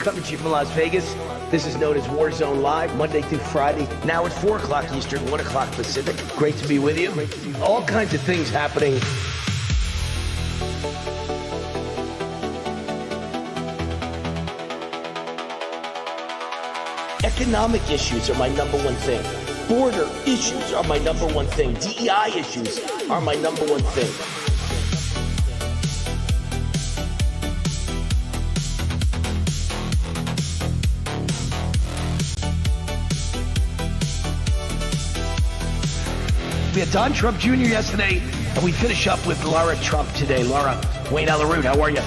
coming to you from Las Vegas. This is known as Warzone Live, Monday through Friday, now at 4 o'clock Eastern, 1 o'clock Pacific. Great to be with you. All kinds of things happening. Economic issues are my number one thing. Border issues are my number one thing. DEI issues are my number one thing. We had Don Trump Jr. yesterday, and we finish up with Laura Trump today. Laura, Wayne Allyn, how are you?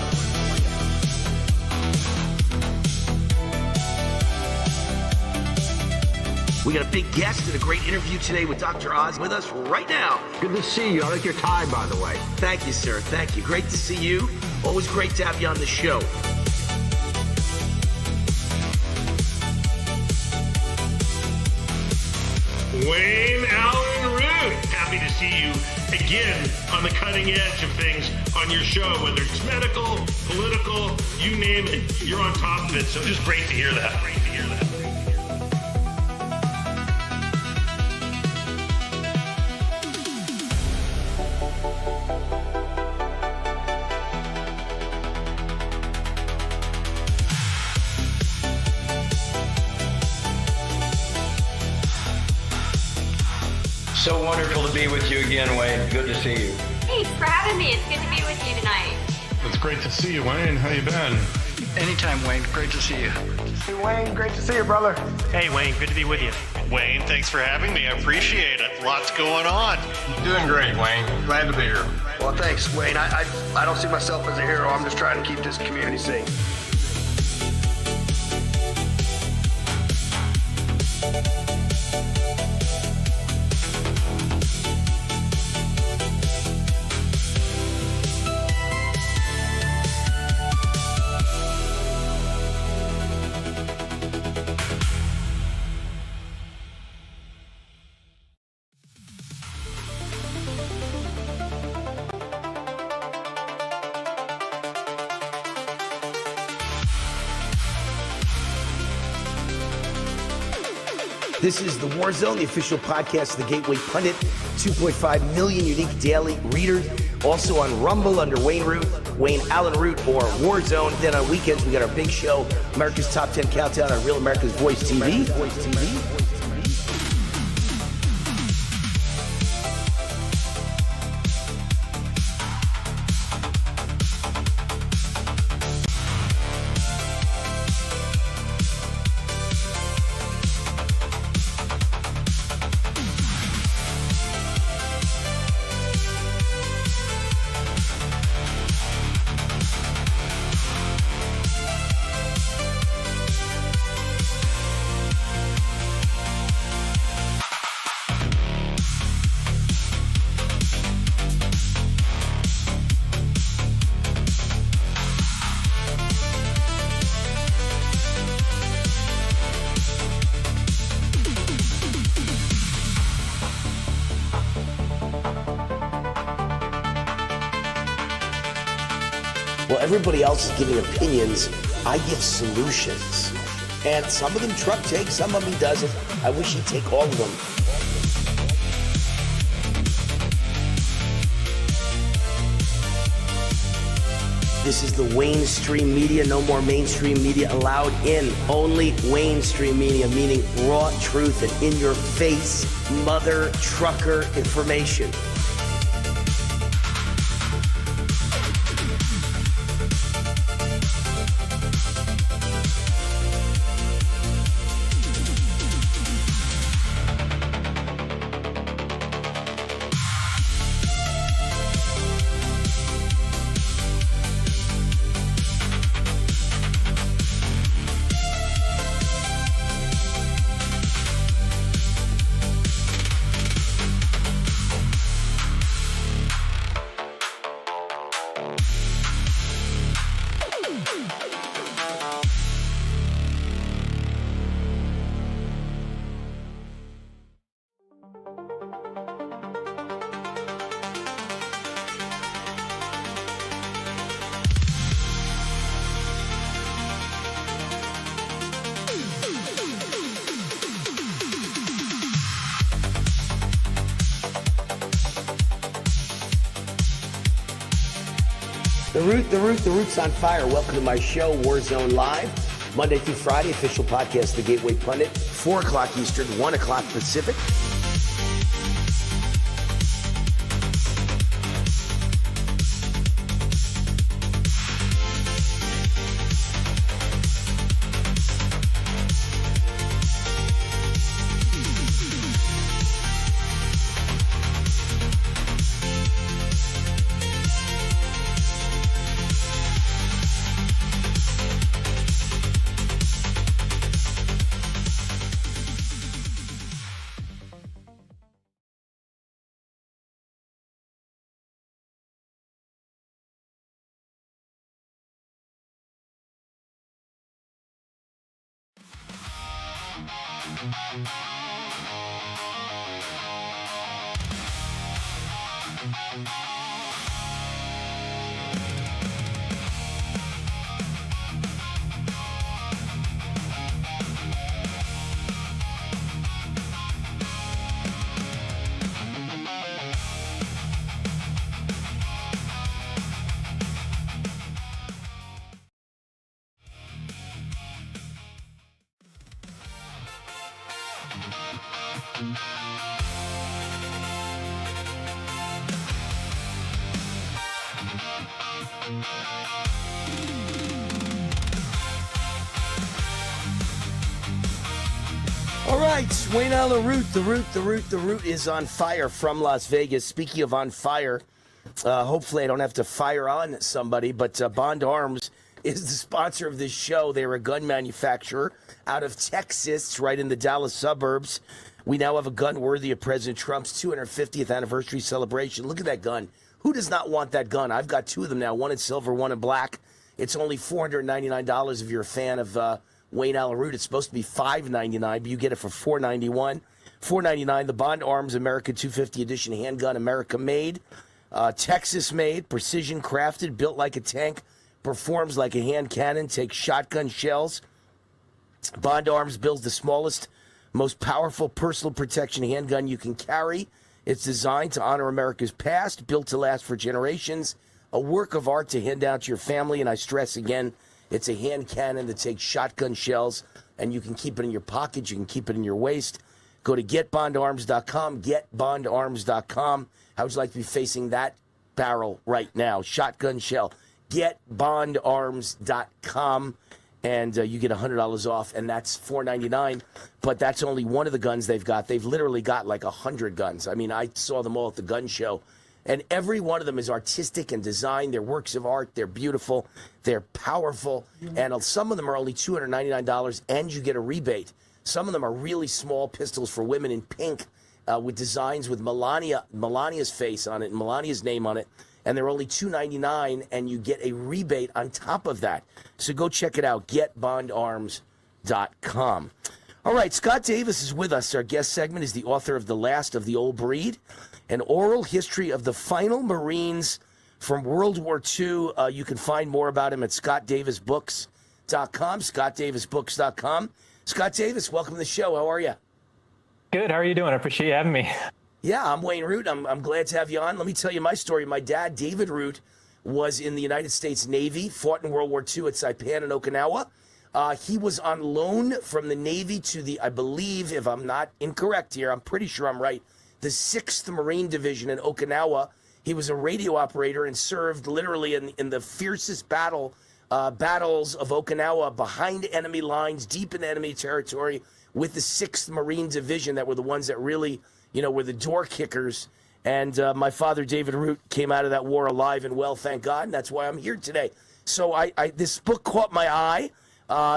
We got a big guest and a great interview today with Dr. Oz with us right now. Good to see you. I like your tie, by the way. Thank you, sir. Thank you. Great to see you. Always great to have you on the show. Wayne Allyn Root, happy to see you again on the cutting edge of things on your show, whether it's medical, political, you name it, you're on top of it. So just great to hear that. Great to hear that. So wonderful to be with you again, Wayne. Good to see you. Thanks for having me. It's good to be with you tonight. It's great to see you, Wayne. How you been? Anytime, Wayne. Great to see you. Hey, Wayne. Great to see you, brother. Hey, Wayne. Good to be with you. Wayne, thanks for having me. I appreciate it. Lots going on. Doing great, Wayne. Glad to be here. Well, thanks, Wayne. I don't see myself as a hero. I'm just trying to keep this community safe. This is The War Zone, the official podcast of the Gateway Pundit. 2.5 million unique daily readers. Also on Rumble under Wayne Allyn Root, or Warzone. Then on weekends, we got our big show, America's Top 10 Countdown on Real America's Voice TV. While everybody else is giving opinions, I give solutions. And some of them Trump takes, some of them he doesn't. I wish he'd take all of them. This is the Wayne Stream Media. No more mainstream media allowed in. Only Wayne Stream Media, meaning raw truth and in-your-face mother trucker information. The Root's on fire. Welcome to my show, Warzone Live. Monday through Friday, official podcast, The Gateway Pundit. 4 o'clock Eastern, 1 o'clock Pacific. All right, Wayne Allyn Root. The Root is on fire from Las Vegas. Speaking of on fire, hopefully I don't have to fire on somebody, but Bond Arms is the sponsor of this show. They're a gun manufacturer out of Texas, right in the Dallas suburbs. We now have a gun worthy of President Trump's 250th anniversary celebration. Look at that gun. Who does not want that gun? I've got 2 of them now, one in silver, one in black. It's only $499 if you're a fan of Wayne Allyn Root. It's supposed to be $599, but you get it for $491. $499, the Bond Arms America 250 edition handgun, America made, Texas made, precision crafted, built like a tank, performs like a hand cannon, takes shotgun shells. Bond Arms builds the smallest, most powerful personal protection handgun you can carry. It's designed to honor America's past, built to last for generations, a work of art to hand out to your family. And I stress again, it's a hand cannon that takes shotgun shells, and you can keep it in your pocket. You can keep it in your waist. Go to getbondarms.com, getbondarms.com. How would you like to be facing that barrel right now? Shotgun shell. Getbondarms.com, and you get $100 off, and that's $499. But that's only one of the guns they've got. They've literally got like 100 guns. I mean, I saw them all at the gun show. And every one of them is artistic and designed. They're works of art. They're beautiful. They're powerful. And some of them are only $299, and you get a rebate. Some of them are really small pistols for women in pink with designs with Melania's face on it and Melania's name on it. And they're only $299, and you get a rebate on top of that. So go check it out, getbondarms.com. All right, Scott Davis is with us. Our guest segment is the author of The Last of the Old Breed, an oral history of the final Marines from World War II. You can find more about him at scottdavisbooks.com, scottdavisbooks.com. Scott Davis, welcome to the show. How are you? Good. How are you doing? I appreciate you having me. Yeah, I'm Wayne Root. I'm glad to have you on. Let me tell you my story. My dad, David Root, was in the United States Navy, fought in World War II at Saipan and Okinawa. He was on loan from the Navy to the, I believe, if I'm not incorrect here, I'm pretty sure I'm right, the 6th Marine Division in Okinawa. He was a radio operator and served literally in the fiercest battles of Okinawa, behind enemy lines, deep in enemy territory, with the 6th Marine Division that were the ones that really, were the door kickers. And my father, David Root, came out of that war alive and well, thank God, and that's why I'm here today. So this book caught my eye.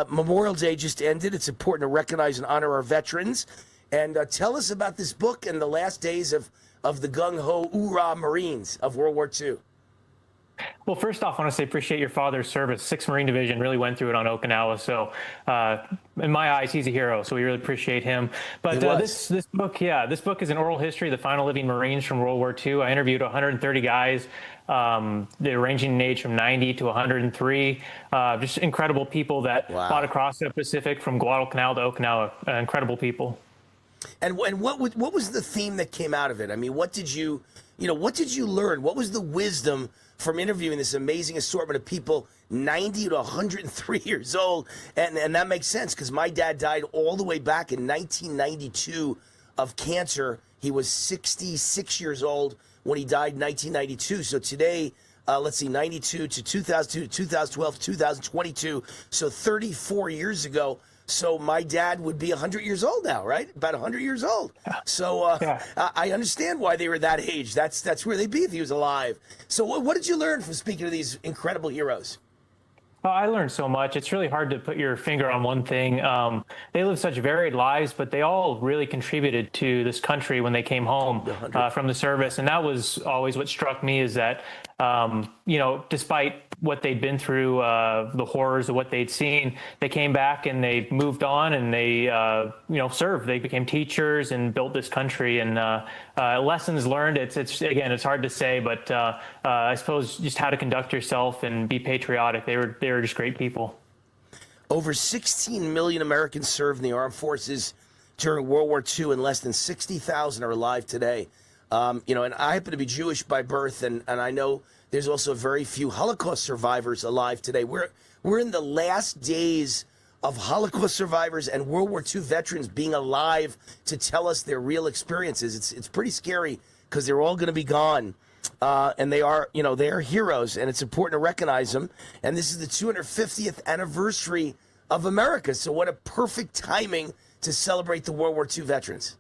Memorial Day just ended. It's important to recognize and honor our veterans. And tell us about this book and the last days of the gung-ho, oorah Marines of World War II. Well, first off, I want to say appreciate your father's service. 6th Marine Division really went through it on Okinawa. So in my eyes, he's a hero. So we really appreciate him. But this book is an oral history of the final living Marines from World War II. I interviewed 130 guys. They're ranging in age from 90 to 103. Just incredible people that fought across the Pacific from Guadalcanal to Okinawa. Incredible people. And what was the theme that came out of it? I mean, what did you learn? What was the wisdom from interviewing this amazing assortment of people, 90 to 103 years old? And that makes sense because my dad died all the way back in 1992 of cancer. He was 66 years old when he died in 1992. So today, let's see, 92 to 2002 to 2012 to 2022. So 34 years ago. So my dad would be 100 years old now, right? About 100 years old. So I understand why they were that age. That's where they'd be if he was alive. So what did you learn from speaking to these incredible heroes? Oh, I learned so much. It's really hard to put your finger on one thing. They lived such varied lives, but they all really contributed to this country when they came home from the service. And that was always what struck me is that, despite what they'd been through, the horrors of what they'd seen, they came back and they moved on and they, served. They became teachers and built this country. And lessons learned, it's hard to say, but I suppose just how to conduct yourself and be patriotic. They were just great people. Over 16 million Americans served in the armed forces during World War II, and less than 60,000 are alive today. And I happen to be Jewish by birth, and I know there's also very few Holocaust survivors alive today. We're in the last days of Holocaust survivors and World War II veterans being alive to tell us their real experiences. It's pretty scary because they're all going to be gone. And they are heroes, and it's important to recognize them. And this is the 250th anniversary of America. So what a perfect timing to celebrate the World War II veterans.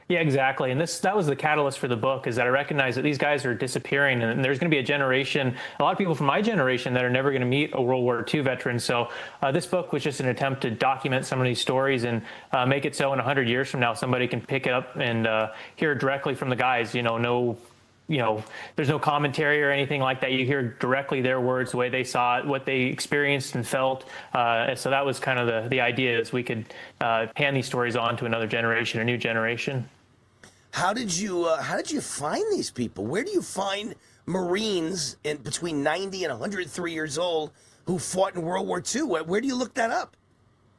Yeah, exactly. And that was the catalyst for the book, is that I recognize that these guys are disappearing, and there's going to be a lot of people from my generation that are never going to meet a World War II veteran. So this book was just an attempt to document some of these stories and make it so in 100 years from now, somebody can pick it up and hear directly from the guys. There's no commentary or anything like that. You hear directly their words, the way they saw it, what they experienced and felt. So that was kind of the idea, is we could hand these stories on to another generation, a new generation. How did you find these people? Where do you find Marines in between 90 and 103 years old who fought in World War II? Where do you look that up?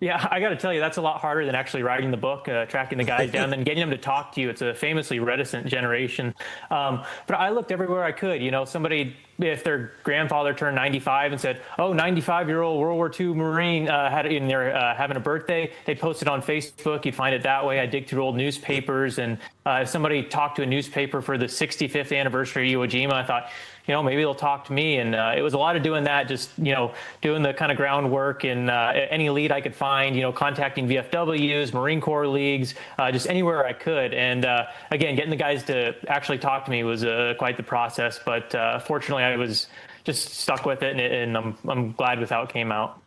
Yeah, I got to tell you, that's a lot harder than actually writing the book, tracking the guys down, and getting them to talk to you. It's a famously reticent generation. But I looked everywhere I could. Somebody, if their grandfather turned 95 and said, "Oh, 95-year-old World War II Marine having a birthday," they'd post it on Facebook. You'd find it that way. I dig through old newspapers, and if somebody talked to a newspaper for the 65th anniversary of Iwo Jima, I thought, maybe they'll talk to me. And it was a lot of doing that, just, doing the kind of groundwork and any lead I could find, contacting VFWs, Marine Corps leagues, just anywhere I could. And again, getting the guys to actually talk to me was quite the process. But fortunately, I was just stuck with it, and I'm glad with how it came out.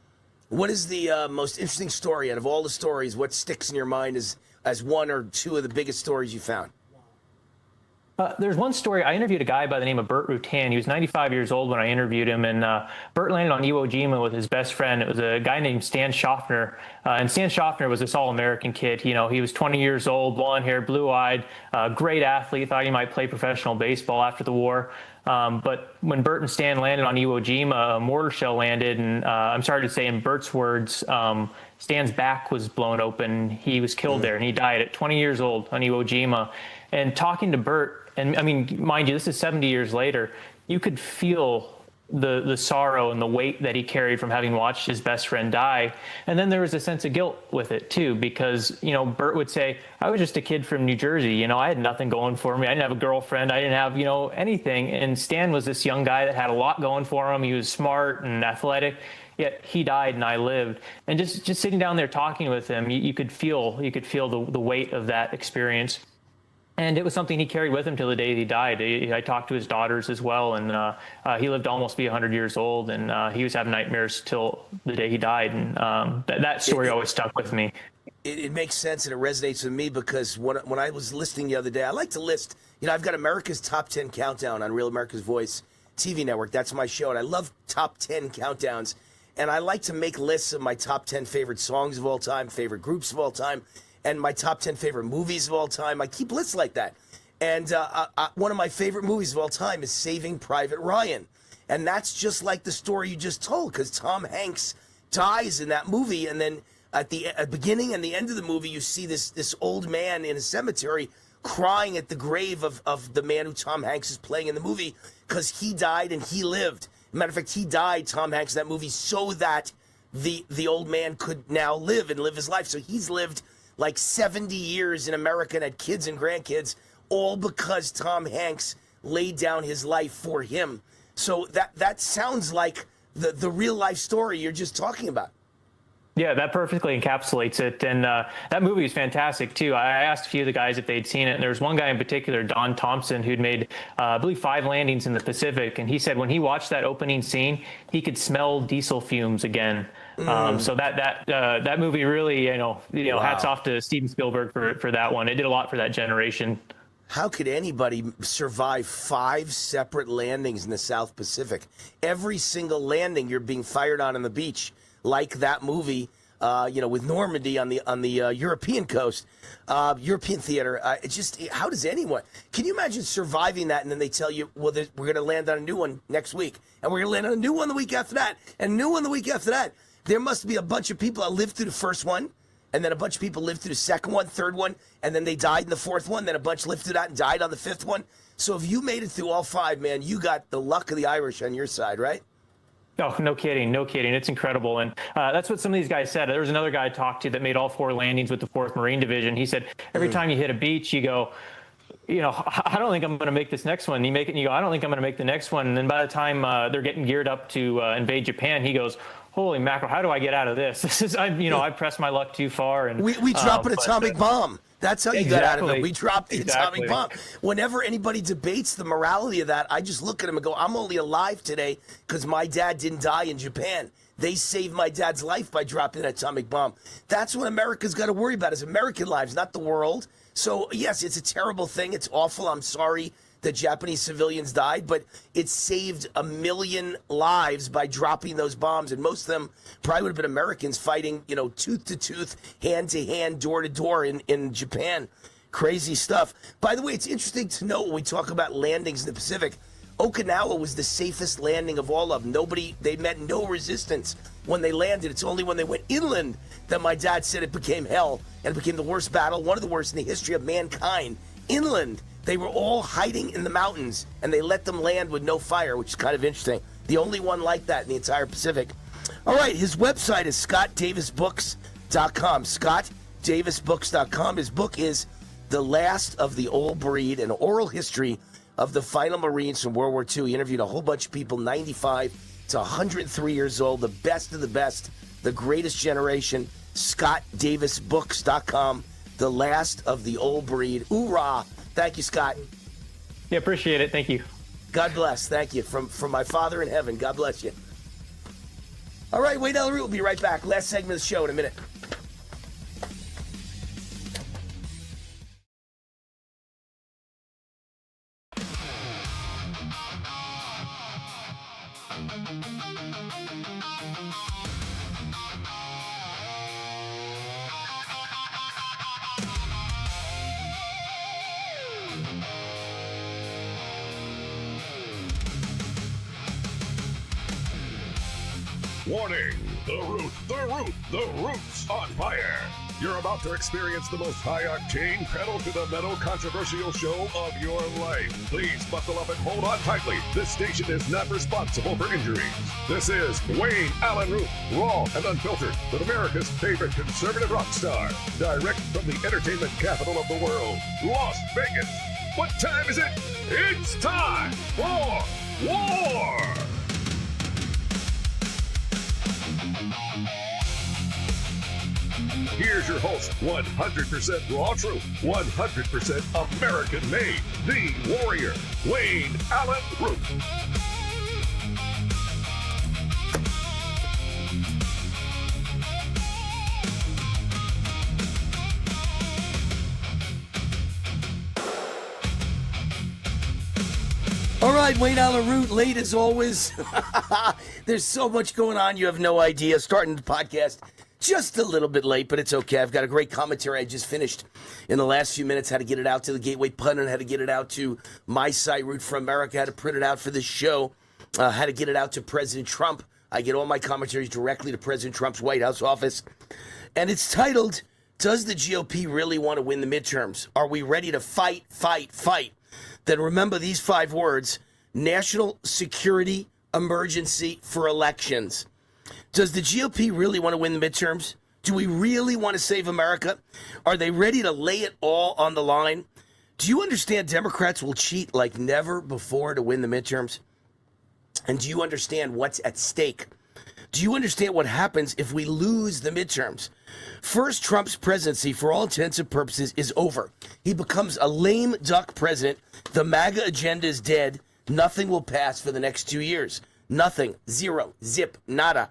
What is the most interesting story out of all the stories? What sticks in your mind as one or two of the biggest stories you found? There's one story. I interviewed a guy by the name of Bert Rutan. He was 95 years old when I interviewed him, and Bert landed on Iwo Jima with his best friend. It was a guy named Stan Schaffner, and Stan Schaffner was this all-American kid. He was 20 years old, blonde-haired, blue-eyed, great athlete, thought he might play professional baseball after the war. But when Bert and Stan landed on Iwo Jima, a mortar shell landed, and I'm sorry to say, in Bert's words, Stan's back was blown open. He was killed there, and he died at 20 years old on Iwo Jima. And talking to Bert, and I mean, mind you, this is 70 years later, you could feel the sorrow and the weight that he carried from having watched his best friend die. And then there was a sense of guilt with it too, because, Bert would say, I was just a kid from New Jersey. I had nothing going for me. I didn't have a girlfriend. I didn't have, anything. And Stan was this young guy that had a lot going for him. He was smart and athletic, yet he died and I lived. And just sitting down there talking with him, you could feel the weight of that experience. And it was something he carried with him till the day he died. I talked to his daughters as well, and he lived to almost be 100 years old, and he was having nightmares till the day he died. And that story always stuck with me. It makes sense, and it resonates with me because when I was listing the other day, I like to list, I've got America's Top 10 Countdown on Real America's Voice TV network. That's my show, and I love top 10 countdowns. And I like to make lists of my top 10 favorite songs of all time, favorite groups of all time, and my top 10 favorite movies of all time. I keep lists like that. And one of my favorite movies of all time is Saving Private Ryan. And that's just like the story you just told, because Tom Hanks dies in that movie. And then at the beginning and the end of the movie, you see this old man in a cemetery crying at the grave of the man who Tom Hanks is playing in the movie because he died and he lived. Matter of fact, he died, Tom Hanks, in that movie so that the old man could now live and live his life. So he's lived like 70 years in America and had kids and grandkids, all because Tom Hanks laid down his life for him. So that sounds like the real life story you're just talking about. Yeah, that perfectly encapsulates it. And that movie is fantastic, too. I asked a few of the guys if they'd seen it. And there was one guy in particular, Don Thompson, who'd made, I believe, 5 landings in the Pacific. And he said when he watched that opening scene, he could smell diesel fumes again. So that movie really, wow. Hats off to Steven Spielberg for that one. It did a lot for that generation. How could anybody survive 5 separate landings in the South Pacific? Every single landing you're being fired on the beach, like that movie, with Normandy on the European coast, European theater. How does anyone? Can you imagine surviving that? And then they tell you, well, we're going to land on a new one next week, and we're going to land on a new one the week after that, and a new one the week after that. There must be a bunch of people that lived through the first one, and then a bunch of people lived through the second one, third one, and then they died in the fourth one. Then a bunch lived through that and died on the 5th one. So if you made it through all 5, man, you got the luck of the Irish on your side, right? Oh, no kidding. It's incredible. And that's what some of these guys said. There was another guy I talked to that made all 4 landings with the 4th Marine Division. He said, every time you hit a beach, you go, I don't think I'm going to make this next one. You make it and you go, I don't think I'm going to make the next one. And then by the time they're getting geared up to invade Japan, he goes, holy mackerel, how do I get out of this? I pressed my luck too far. And we drop an atomic bomb. That's how you got out of it. We dropped the atomic bomb. Whenever anybody debates the morality of that, I just look at them and go, I'm only alive today because my dad didn't die in Japan. They saved my dad's life by dropping an atomic bomb. That's what America's got to worry about, is American lives, not the world. So, yes, it's a terrible thing. It's awful. I'm sorry that Japanese civilians died, but it saved 1 million lives by dropping those bombs. And most of them probably would have been Americans fighting, tooth to tooth, hand to hand, door to door in Japan. Crazy stuff. By the way, it's interesting to note when we talk about landings in the Pacific, Okinawa was the safest landing of all of them. They met no resistance when they landed. It's only when they went inland that my dad said it became hell, and it became the worst battle, one of the worst in the history of mankind. Inland, they were all hiding in the mountains, and they let them land with no fire, which is kind of interesting. The only one like that in the entire Pacific. All right, his website is scottdavisbooks.com. scottdavisbooks.com. His book is The Last of the Old Breed, an oral history of the final Marines from World War II. He interviewed a whole bunch of people, 95 to 103 years old, the best of the best, the greatest generation. scottdavisbooks.com. The Last of the Old Breed. Hoorah! Thank you, Scott. Yeah, appreciate it. Thank you. God bless. Thank you. From my Father in heaven. God bless you. All right, Wayne Allyn Root will be right back. Last segment of the show in a minute. Warning! The root's on fire! You're about to experience the most high-octane, pedal-to-the-metal controversial show of your life. Please buckle up and hold on tightly. This station is not responsible for injuries. This is Wayne Allyn Root, raw and unfiltered, with America's favorite conservative rock star, direct from the entertainment capital of the world, Las Vegas. What time is it? It's time for war! Here's your host, 100% raw truth, 100% American made, the warrior, Wayne Allyn Root. All right, Wayne Allyn Root, late as always. There's so much going on, you have no idea. Starting the podcast just a little bit late, but it's okay. I've got a great commentary I just finished in the last few minutes, how to get it out to the Gateway Pundit, how to get it out to my site, Root for America, how to print it out for this show, how to get it out to President Trump. I get all my commentaries directly to President Trump's White House office. And it's titled, Does the GOP Really Want to Win the Midterms? Are we ready to fight, fight, fight? Then remember these 5 words: national security emergency for elections. Does the GOP really want to win the midterms? Do we really want to save America? Are they ready to lay it all on the line? Do you understand Democrats will cheat like never before to win the midterms? And do you understand what's at stake? Do you understand what happens if we lose the midterms? First, Trump's presidency, for all intents and purposes, is over. He becomes a lame duck president. The MAGA agenda is dead. Nothing will pass for the next 2 years. Nothing. Zero. Zip. Nada.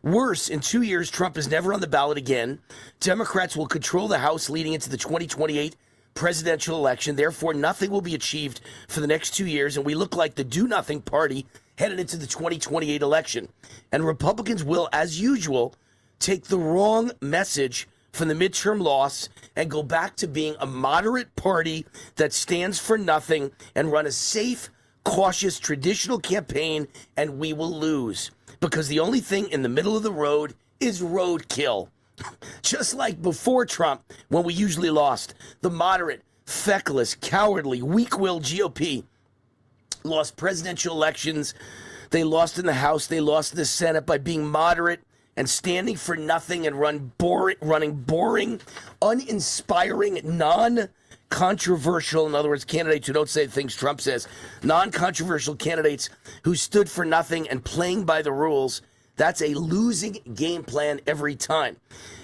Worse, in 2 years, Trump is never on the ballot again. Democrats will control the House leading into the 2028 presidential election. Therefore, nothing will be achieved for the next 2 years, and we look like the do-nothing party headed into the 2028 election. And Republicans will, as usual, take the wrong message from the midterm loss and go back to being a moderate party that stands for nothing and run a safe, cautious, traditional campaign, and we will lose. Because the only thing in the middle of the road is roadkill. Just like before Trump, when we usually lost, the moderate, feckless, cowardly, weak-willed GOP lost presidential elections. They lost in the House. They lost in the Senate by being moderate and standing for nothing and running boring, uninspiring, non-controversial, in other words, candidates who don't say the things Trump says, non-controversial candidates who stood for nothing and playing by the rules. That's a losing game plan every time.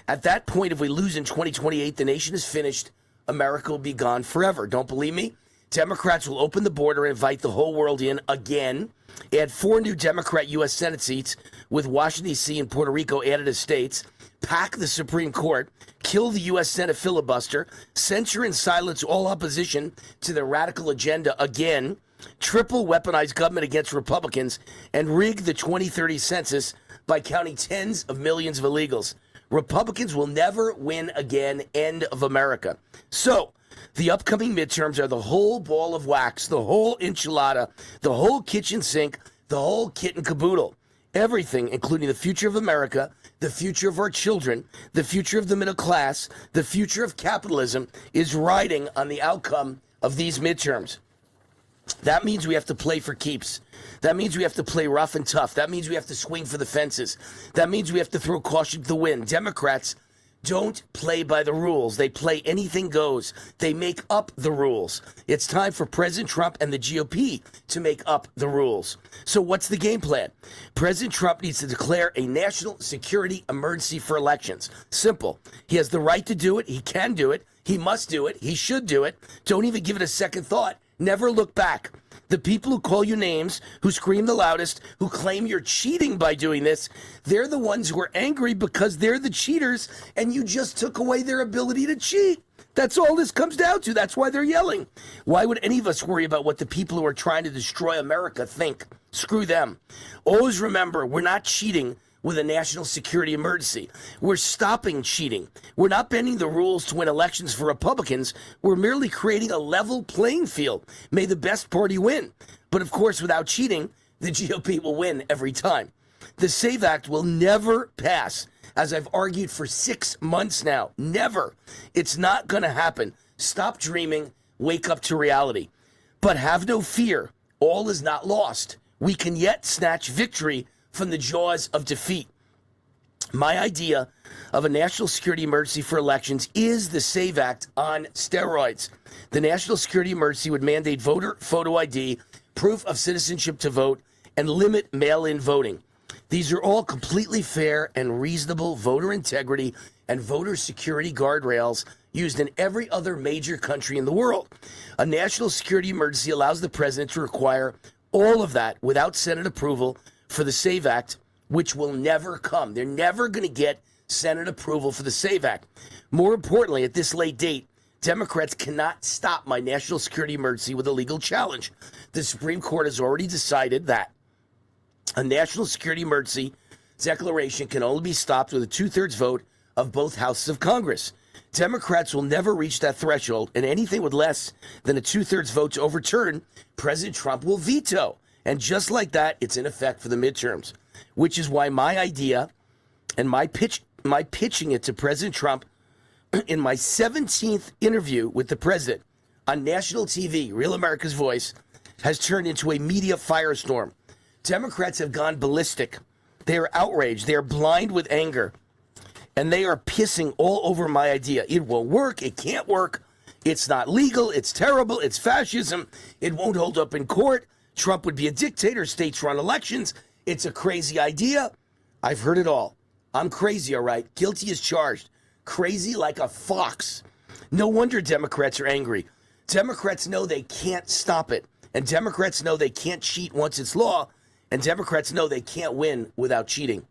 At that point, if we lose in 2028, the nation is finished. America will be gone forever. Don't believe me? Democrats will open the border and invite the whole world in again. Add 4 new Democrat U.S. Senate seats with Washington, D.C. and Puerto Rico added as states. Pack the Supreme Court. Kill the U.S. Senate filibuster. Censure and silence all opposition to the radical agenda again. Triple weaponize government against Republicans. And rig the 2030 census by counting tens of millions of illegals. Republicans will never win again. End of America. So, the upcoming midterms are the whole ball of wax, the whole enchilada, the whole kitchen sink, the whole kit and caboodle. Everything, including the future of America, the future of our children, the future of the middle class, the future of capitalism, is riding on the outcome of these midterms. That means we have to play for keeps. That means we have to play rough and tough. That means we have to swing for the fences. That means we have to throw caution to the wind. Democrats don't play by the rules. They play anything goes. They make up the rules. It's time for President Trump and the GOP to make up the rules. So what's the game plan? President Trump needs to declare a national security emergency for elections. Simple. He has the right to do it. He can do it. He must do it. He should do it. Don't even give it a second thought. Never look back. The people who call you names, who scream the loudest, who claim you're cheating by doing this, they're the ones who are angry because they're the cheaters and you just took away their ability to cheat. That's all this comes down to. That's why they're yelling. Why would any of us worry about what the people who are trying to destroy America think? Screw them. Always remember, we're not cheating with a national security emergency. We're stopping cheating. We're not bending the rules to win elections for Republicans. We're merely creating a level playing field. May the best party win. But of course, without cheating, the GOP will win every time. The SAVE Act will never pass, as I've argued for 6 months now. Never. It's not going to happen. Stop dreaming. Wake up to reality. But have no fear. All is not lost. We can yet snatch victory from the jaws of defeat. My idea of a national security emergency for elections is the SAVE Act on steroids. The national security emergency would mandate voter photo ID, proof of citizenship to vote, and limit mail-in voting. These are all completely fair and reasonable voter integrity and voter security guardrails used in every other major country in the world. A national security emergency allows the president to require all of that without Senate approval for the SAVE Act, which will never come. They're never going to get Senate approval for the SAVE Act. More importantly, at this late date, Democrats cannot stop my national security emergency with a legal challenge. The Supreme Court has already decided that a national security emergency declaration can only be stopped with a 2/3 vote of both houses of Congress. Democrats will never reach that threshold, and anything with less than a 2/3 vote to overturn, President Trump will veto. And just like that, it's in effect for the midterms, which is why my idea and my pitch my pitching it to President Trump in my 17th interview with the president on national TV, Real America's Voice, has turned into a media firestorm. Democrats have gone ballistic. They are outraged. They are blind with anger. And they are pissing all over my idea. It won't work. It can't work. It's not legal. It's terrible. It's fascism. It won't hold up in court. Trump would be a dictator. States run elections. It's a crazy idea. I've heard it all. I'm crazy, all right. Guilty as charged. Crazy like a fox. No wonder Democrats are angry. Democrats know they can't stop it. And Democrats know they can't cheat once it's law. And Democrats know they can't win without cheating.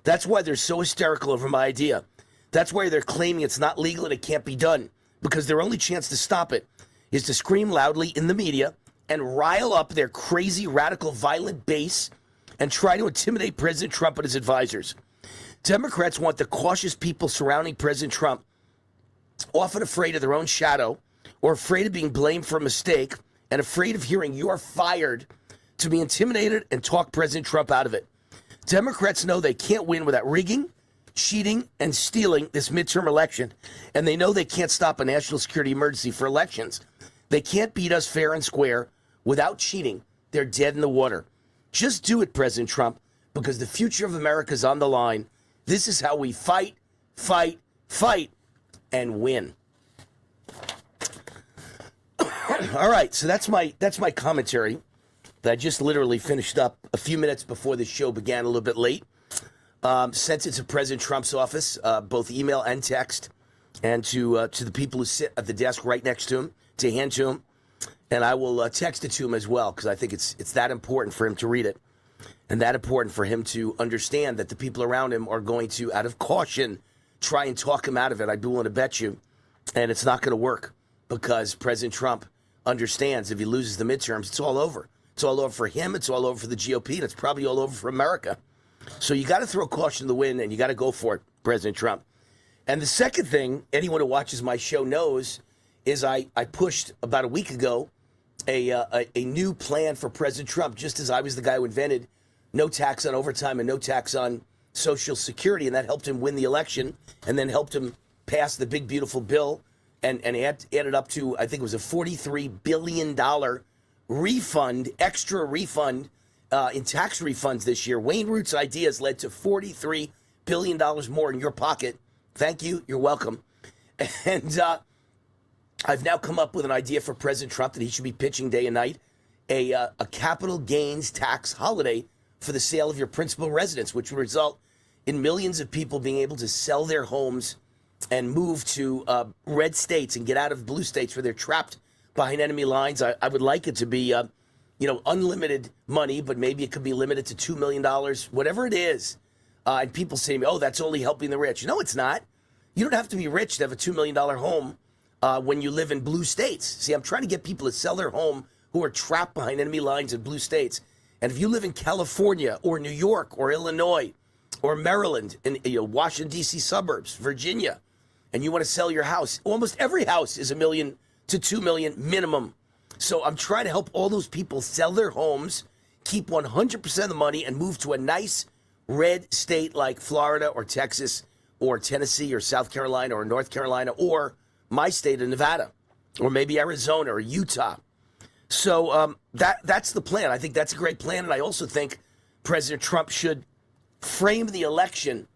That's why they're so hysterical over my idea. That's why they're claiming it's not legal and it can't be done. Because their only chance to stop it is to scream loudly in the media and rile up their crazy, radical, violent base and try to intimidate President Trump and his advisors. Democrats want the cautious people surrounding President Trump, often afraid of their own shadow or afraid of being blamed for a mistake and afraid of hearing "you're fired," to be intimidated and talk President Trump out of it. Democrats know they can't win without rigging, cheating, and stealing this midterm election, and they know they can't stop a national security emergency for elections. They can't beat us fair and square without cheating. They're dead in the water. Just do it, President Trump, because the future of America is on the line. This is how we fight, fight, fight, and win. All right, so that's my commentary that I just literally finished up a few minutes before the show began, a little bit late. Sent it to President Trump's office, both email and text, and to the people who sit at the desk right next to him, to hand to him. And I will text it to him as well, because I think it's that important for him to read it, and that important for him to understand that the people around him are going to, out of caution, try and talk him out of it. I'd be willing to bet you. And it's not going to work, because President Trump understands if he loses the midterms, it's all over. It's all over for him. It's all over for the GOP, and it's probably all over for America. So you got to throw caution to the wind, and you got to go for it, President Trump. And the second thing anyone who watches my show knows is I pushed about a week ago a new plan for President Trump, just as I was the guy who invented no tax on overtime and no tax on Social Security, and that helped him win the election and then helped him pass the big, beautiful bill and added up to, I think it was a $43 billion refund, extra refund in tax refunds this year. Wayne Root's ideas led to $43 billion more in your pocket. Thank you. You're welcome. And I've now come up with an idea for President Trump that he should be pitching day and night, a capital gains tax holiday for the sale of your principal residence, which would result in millions of people being able to sell their homes and move to red states and get out of blue states where they're trapped behind enemy lines. I would like it to be, unlimited money, but maybe it could be limited to $2 million, whatever it is. And people say to me, oh, that's only helping the rich. No, it's not. You don't have to be rich to have a $2 million home when you live in blue states. See, I'm trying to get people to sell their home who are trapped behind enemy lines in blue states. And if you live in California or New York or Illinois or Maryland and Washington, D.C. suburbs, Virginia, and you want to sell your house, almost every house is $1 million to $2 million minimum. So I'm trying to help all those people sell their homes, keep 100% of the money, and move to a nice red state like Florida or Texas or Tennessee or South Carolina or North Carolina or my state of Nevada or maybe Arizona or Utah. So that's the plan. I think that's a great plan. And I also think President Trump should frame the election.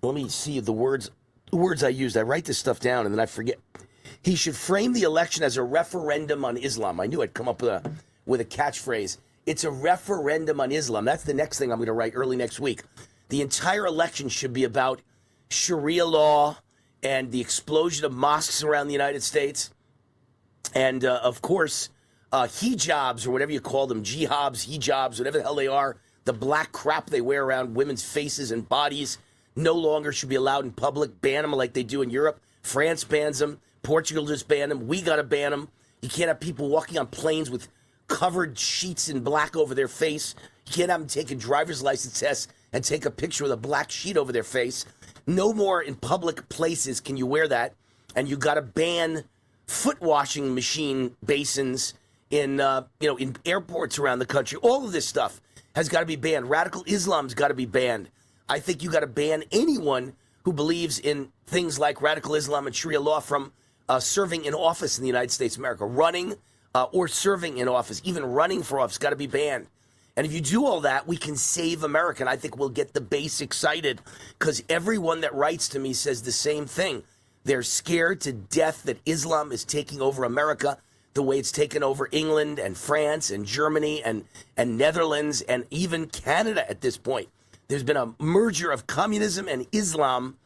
Let me see the words I used. I write this stuff down and then I forget. He should frame the election as a referendum on Islam. I knew I'd come up with a catchphrase. It's a referendum on Islam. That's the next thing I'm going to write early next week. The entire election should be about Sharia law and the explosion of mosques around the United States. And, of course, hijabs or whatever you call them, jihads, hijabs, whatever the hell they are, the black crap they wear around women's faces and bodies no longer should be allowed in public. Ban them like they do in Europe. France bans them. Portugal just banned them. We got to ban them. You can't have people walking on planes with covered sheets in black over their face. You can't have them take a driver's license test and take a picture with a black sheet over their face. No more in public places can you wear that. And you got to ban foot washing machine basins in airports around the country. All of this stuff has got to be banned. Radical Islam's got to be banned. I think you got to ban anyone who believes in things like radical Islam and Sharia law from serving in office in the United States of America. Running or serving in office, even running for office, got to be banned. And if you do all that, we can save America. And I think we'll get the base excited, because everyone that writes to me says the same thing. They're scared to death that Islam is taking over America the way it's taken over England and France and Germany and Netherlands and even Canada at this point. There's been a merger of communism and Islam.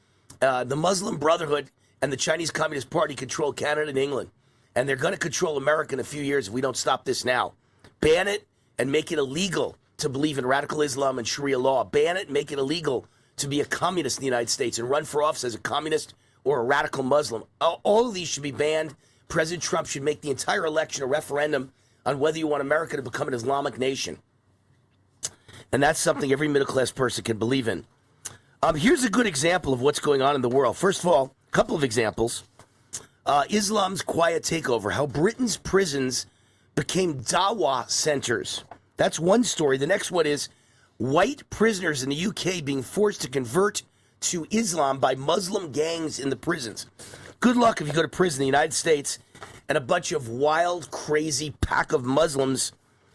The Muslim Brotherhood and the Chinese Communist Party control Canada and England. And they're going to control America in a few years if we don't stop this now. Ban it and make it illegal to believe in radical Islam and Sharia law. Ban it and make it illegal to be a communist in the United States and run for office as a communist or a radical Muslim. All of these should be banned. President Trump should make the entire election a referendum on whether you want America to become an Islamic nation. And that's something every middle-class person can believe in. Here's a good example of what's going on in the world. First of all, a couple of examples. Islam's quiet takeover, how Britain's prisons became dawah centers. That's one story. The next one is white prisoners in the UK being forced to convert to Islam by Muslim gangs in the prisons. Good luck if you go to prison in the United States and a bunch of wild, crazy pack of Muslims,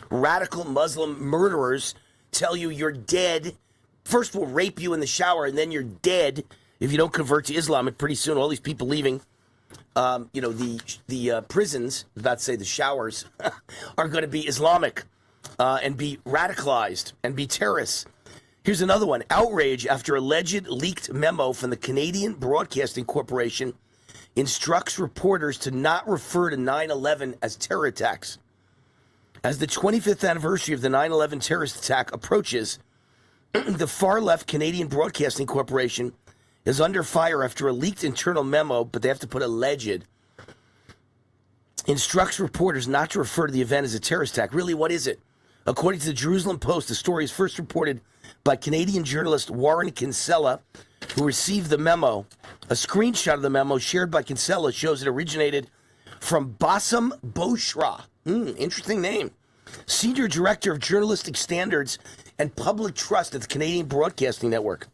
radical Muslim murderers, tell you you're dead. First we'll rape you in the shower and then you're dead if you don't convert to Islam. And pretty soon all these people leaving the prisons, I was about to say the showers, are going to be Islamic and be radicalized and be terrorists. Here's another one. Outrage after alleged leaked memo from the Canadian Broadcasting Corporation instructs reporters to not refer to 9/11 as terror attacks. As the 25th anniversary of the 9/11 terrorist attack approaches, the far-left Canadian Broadcasting Corporation is under fire after a leaked internal memo, but they have to put alleged, instructs reporters not to refer to the event as a terrorist attack. Really, what is it? According to the Jerusalem Post, the story is first reported by Canadian journalist Warren Kinsella, who received the memo. A screenshot of the memo shared by Kinsella shows it originated from Bassem Boshra. Interesting name. Senior Director of Journalistic Standards and Public Trust at the Canadian Broadcasting Network.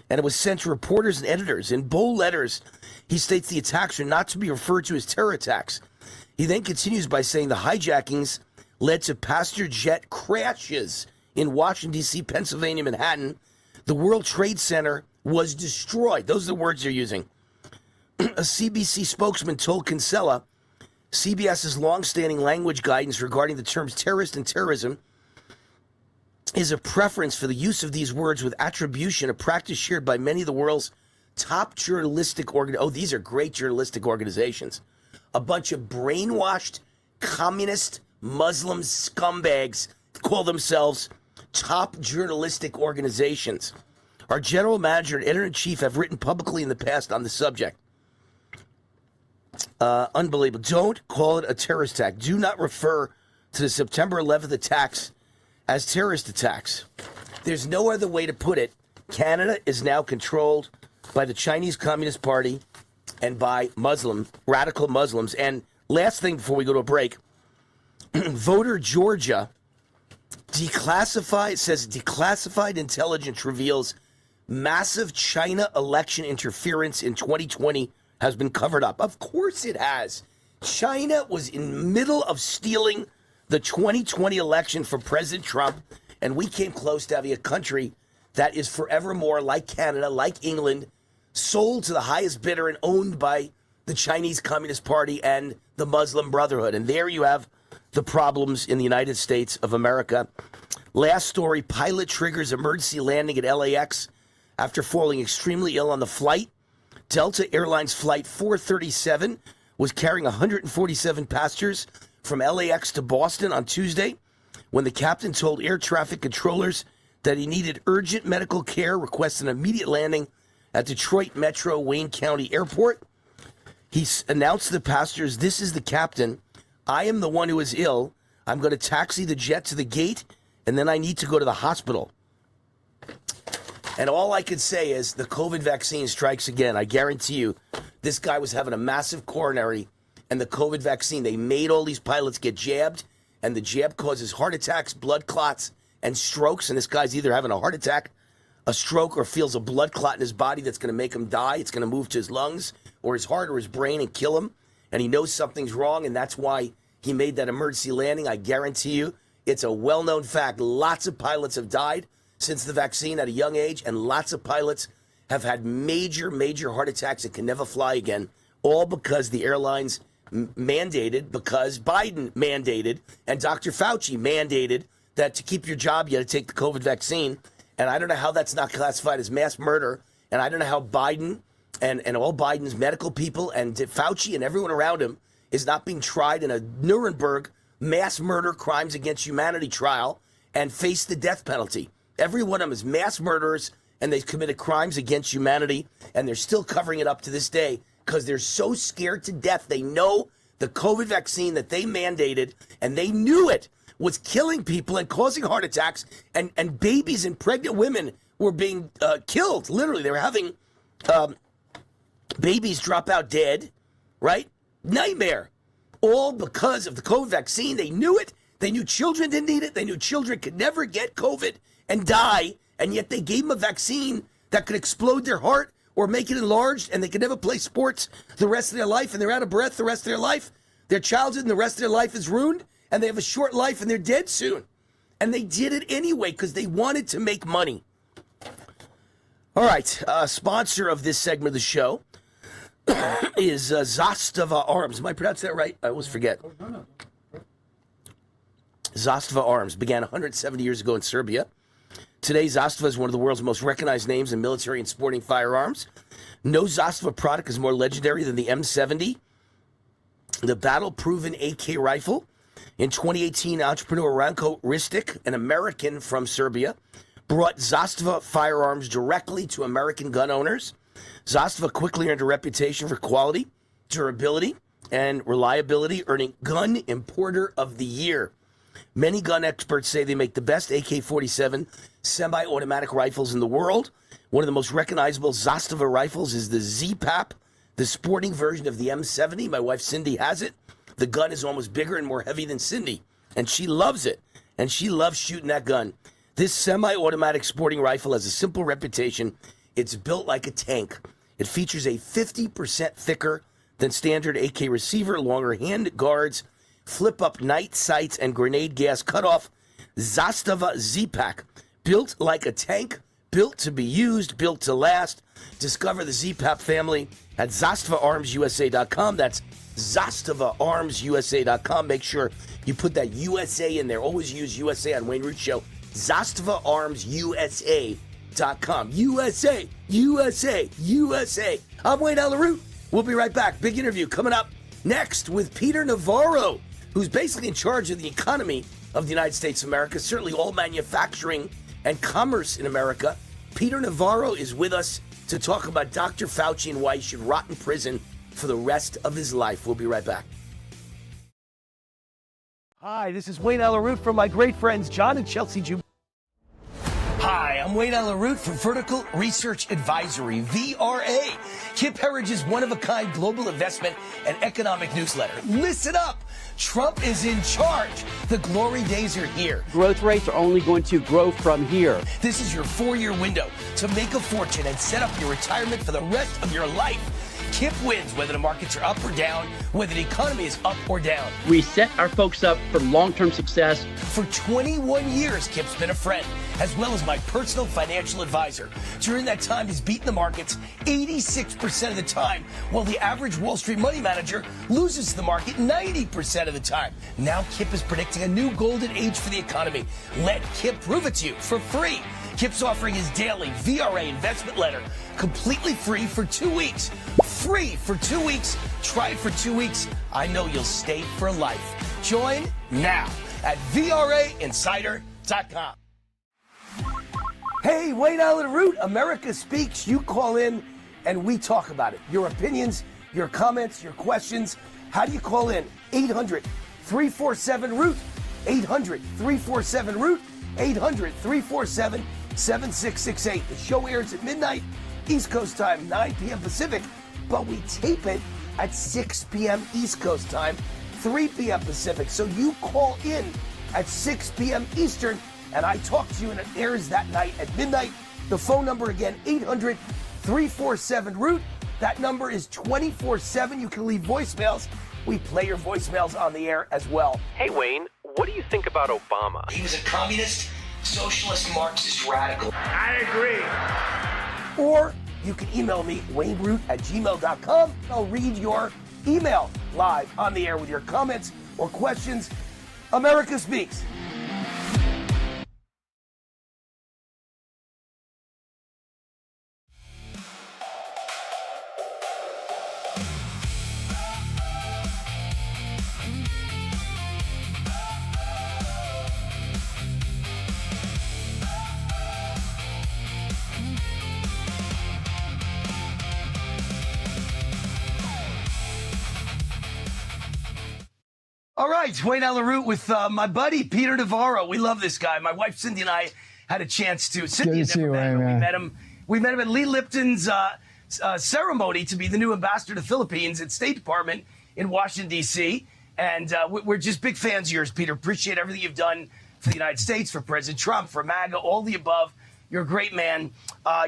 And it was sent to reporters and editors. In bold letters, he states the attacks are not to be referred to as terror attacks. He then continues by saying the hijackings led to passenger jet crashes in Washington, D.C., Pennsylvania, Manhattan. The World Trade Center was destroyed. Those are the words they're using. A CBC spokesman told Kinsella CBS's long-standing language guidance regarding the terms terrorist and terrorism is a preference for the use of these words with attribution, a practice shared by many of the world's top journalistic these are great journalistic organizations. A bunch of brainwashed, communist, Muslim scumbags call themselves top journalistic organizations. Our general manager and editor-in-chief have written publicly in the past on the subject. Unbelievable. Don't call it a terrorist attack. Do not refer to the September 11th attacks as terrorist attacks. There's no other way to put it. Canada is now controlled by the Chinese Communist Party and by radical Muslims. And last thing before we go to a break, Voter Georgia declassified intelligence reveals massive China election interference in 2020 has been covered up. Of course it has. China was in the middle of stealing the 2020 election from President Trump, and we came close to having a country that is forevermore, like Canada, like England, sold to the highest bidder and owned by the Chinese Communist Party and the Muslim Brotherhood. And there you have the problems in the United States of America. Last story, pilot triggers emergency landing at LAX after falling extremely ill on the flight. Delta Airlines Flight 437 was carrying 147 passengers from LAX to Boston on Tuesday when the captain told air traffic controllers that he needed urgent medical care, requested an immediate landing at Detroit Metro Wayne County Airport. He announced to the passengers, "This is the captain. I am the one who is ill. I'm going to taxi the jet to the gate, and then I need to go to the hospital." And all I could say is the COVID vaccine strikes again. I guarantee you, this guy was having a massive coronary, and the COVID vaccine, they made all these pilots get jabbed, and the jab causes heart attacks, blood clots, and strokes, and this guy's either having a heart attack a stroke or feels a blood clot in his body that's going to make him die. It's going to move to his lungs or his heart or his brain and kill him. And he knows something's wrong, and that's why he made that emergency landing. I guarantee you, it's a well-known fact. Lots of pilots have died since the vaccine at a young age, and lots of pilots have had major, major heart attacks and can never fly again, all because the airlines mandated, because Biden mandated, and Dr. Fauci mandated that to keep your job, you had to take the COVID vaccine. And I don't know how that's not classified as mass murder. And I don't know how Biden and all Biden's medical people and Fauci and everyone around him is not being tried in a Nuremberg mass murder crimes against humanity trial and face the death penalty. Every one of them is mass murderers, and they've committed crimes against humanity, and they're still covering it up to this day because they're so scared to death. They know the COVID vaccine that they mandated, and they knew it was killing people and causing heart attacks, and babies and pregnant women were being killed. Literally, they were having babies drop out dead, right? Nightmare. All because of the COVID vaccine. They knew it. They knew children didn't need it. They knew children could never get COVID and die, and yet they gave them a vaccine that could explode their heart or make it enlarged, and they could never play sports the rest of their life, and they're out of breath the rest of their life. Their childhood and the rest of their life is ruined, and they have a short life, and they're dead soon. And they did it anyway because they wanted to make money. All right, sponsor of this segment of the show is Zastava Arms. Am I pronouncing that right? I always forget. Zastava Arms began 170 years ago in Serbia. Today, Zastava is one of the world's most recognized names in military and sporting firearms. No Zastava product is more legendary than the M70, the battle-proven AK rifle. In 2018, entrepreneur Ranko Ristic, an American from Serbia, brought Zastava firearms directly to American gun owners. Zastava quickly earned a reputation for quality, durability, and reliability, earning Gun Importer of the Year. Many gun experts say they make the best AK-47 semi-automatic rifles in the world. One of the most recognizable Zastava rifles is the Z-PAP, the sporting version of the M70. My wife Cindy has it. The gun is almost bigger and more heavy than Cindy, and she loves it, and she loves shooting that gun. This semi-automatic sporting rifle has a simple reputation. It's built like a tank. It features a 50% thicker than standard AK receiver, longer hand guards, flip-up night sights, and grenade gas cutoff. Zastava Z-Pack, built like a tank, built to be used, built to last. Discover the Z-Pack family at ZastavaArmsUSA.com. That's ZastavaArmsUSA.com. Make sure you put that USA in there. Always use USA on Wayne Root Show. ZastavaArmsUSA.com. USA, USA, USA. I'm Wayne Allyn. We'll be right back. Big interview coming up next with Peter Navarro, who's basically in charge of the economy of the United States of America, certainly all manufacturing and commerce in America. Peter Navarro is with us to talk about Dr. Fauci and why he should rot in prison for the rest of his life. We'll be right back. Hi, this is Wayne Allyn from my great friends John and Chelsea Ju. Hi, I'm Wayne Allyn from Vertical Research Advisory, VRA, Kip Herridge's one-of-a-kind global investment and economic newsletter. Listen up. Trump is in charge. The glory days are here. Growth rates are only going to grow from here. This is your 4-year window to make a fortune and set up your retirement for the rest of your life. Kip wins whether the markets are up or down, whether the economy is up or down. We set our folks up for long-term success. For 21 years, Kip's been a friend, as well as my personal financial advisor. During that time, he's beaten the markets 86% of the time, while the average Wall Street money manager loses the market 90% of the time. Now Kip is predicting a new golden age for the economy. Let Kip prove it to you for free. Kip's offering his daily VRA investment letter completely free for 2 weeks. Free for 2 weeks. Try it for 2 weeks. I know you'll stay for life. Join now at VRAinsider.com. Hey, Wayne Allyn Root, America Speaks. You call in and we talk about it. Your opinions, your comments, your questions. How do you call in? 800-347-ROOT. 800-347-ROOT. 800-347-7668. The show airs at midnight, East Coast time, 9 p.m. Pacific, but we tape it at 6 p.m. East Coast time, 3 p.m. Pacific. So you call in at 6 p.m. Eastern, and I talk to you, and it airs that night at midnight, The phone number again, 800-347-ROOT. That number is 24/7. You can leave voicemails. We play your voicemails on the air as well. Hey, Wayne, what do you think about Obama? He was a communist, socialist, Marxist radical. I agree. Or you can email me, wayneroot@gmail.com. I'll read your email live on the air with your comments or questions. America Speaks. All right, Wayne Allyn Root with my buddy Peter Navarro. We love this guy. My wife Cindy and I had a chance to. Cindy had never met him. We met him at Lee Lipton's ceremony to be the new ambassador to the Philippines at State Department in Washington, D.C. And we're just big fans of yours, Peter. Appreciate everything you've done for the United States, for President Trump, for MAGA, all the above. You're a great man.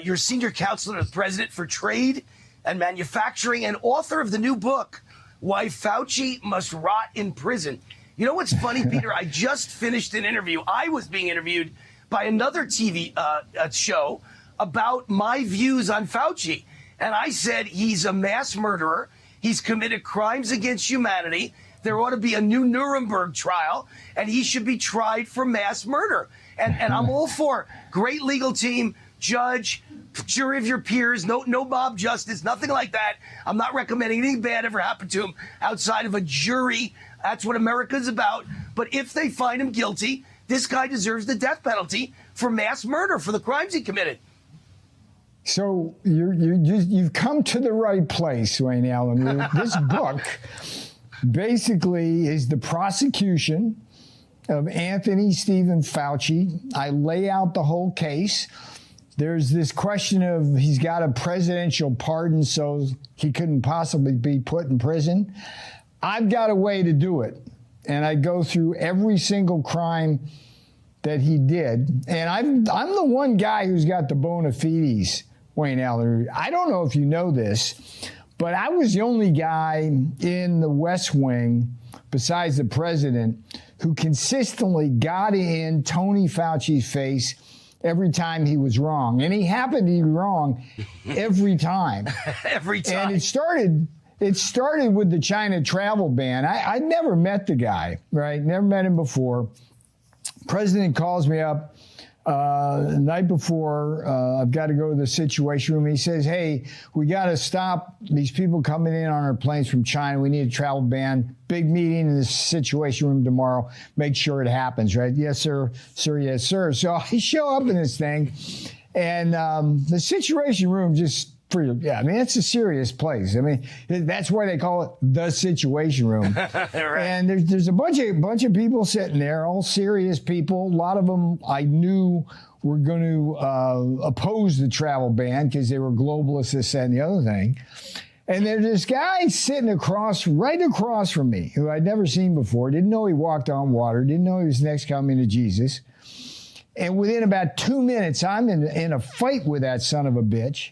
You're senior counselor to the president for trade and manufacturing and author of the new book, Why Fauci Must Rot in Prison. You know what's funny, Peter? I just finished an interview. I was being interviewed by another TV show about my views on Fauci. And I said he's a mass murderer. He's committed crimes against humanity. There ought to be a new Nuremberg trial, and he should be tried for mass murder. And I'm all for great legal team, judge, jury of your peers, no mob justice, nothing like that. I'm not recommending anything bad ever happened to him outside of a jury. That's what America's about. But if they find him guilty, this guy deserves the death penalty for mass murder, for the crimes he committed. So you've come to the right place, Wayne Allyn. This book basically is the prosecution of Anthony Stephen Fauci. I lay out the whole case. There's this question of he's got a presidential pardon, so he couldn't possibly be put in prison. I've got a way to do it. And I go through every single crime that he did. And I'm the one guy who's got the bona fides, Wayne Allyn. I don't know if you know this, but I was the only guy in the West Wing, besides the president, who consistently got in Tony Fauci's face every time he was wrong. And he happened to be wrong every time. Every time. And it started with the China travel ban. I'd never met the guy, right? Never met him before. President calls me up the night before. I've got to go to the Situation Room. He says, hey, we got to stop these people coming in on our planes from China. We need a travel ban. Big meeting in the Situation Room tomorrow. Make sure it happens, right? Yes, sir. Sir, yes, sir. So I show up in this thing, and the Situation Room just... Yeah, I mean, it's a serious place. I mean, that's why they call it the Situation Room. Right. And there's a bunch of people sitting there, all serious people. A lot of them I knew were going to oppose the travel ban because they were globalists, this, that, and the other thing. And there's this guy sitting right across from me, who I'd never seen before, didn't know he walked on water, didn't know he was next coming to Jesus. And within about 2 minutes, I'm in a fight with that son of a bitch.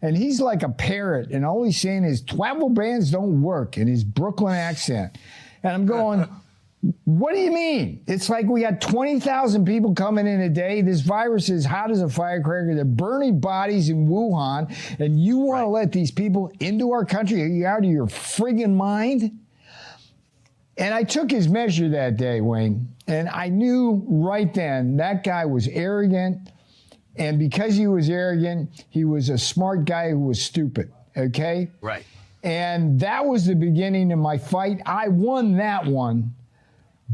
And he's like a parrot, and all he's saying is travel bans don't work in his Brooklyn accent. And I'm going, what do you mean? It's like we got 20,000 people coming in a day. This virus is hot as a firecracker. They're burning bodies in Wuhan, and you want to let these people into our country? Are you out of your friggin' mind? And I took his measure that day, Wayne, and I knew right then that guy was arrogant. And because he was arrogant, he was a smart guy who was stupid, okay? Right. And that was the beginning of my fight. I won that one,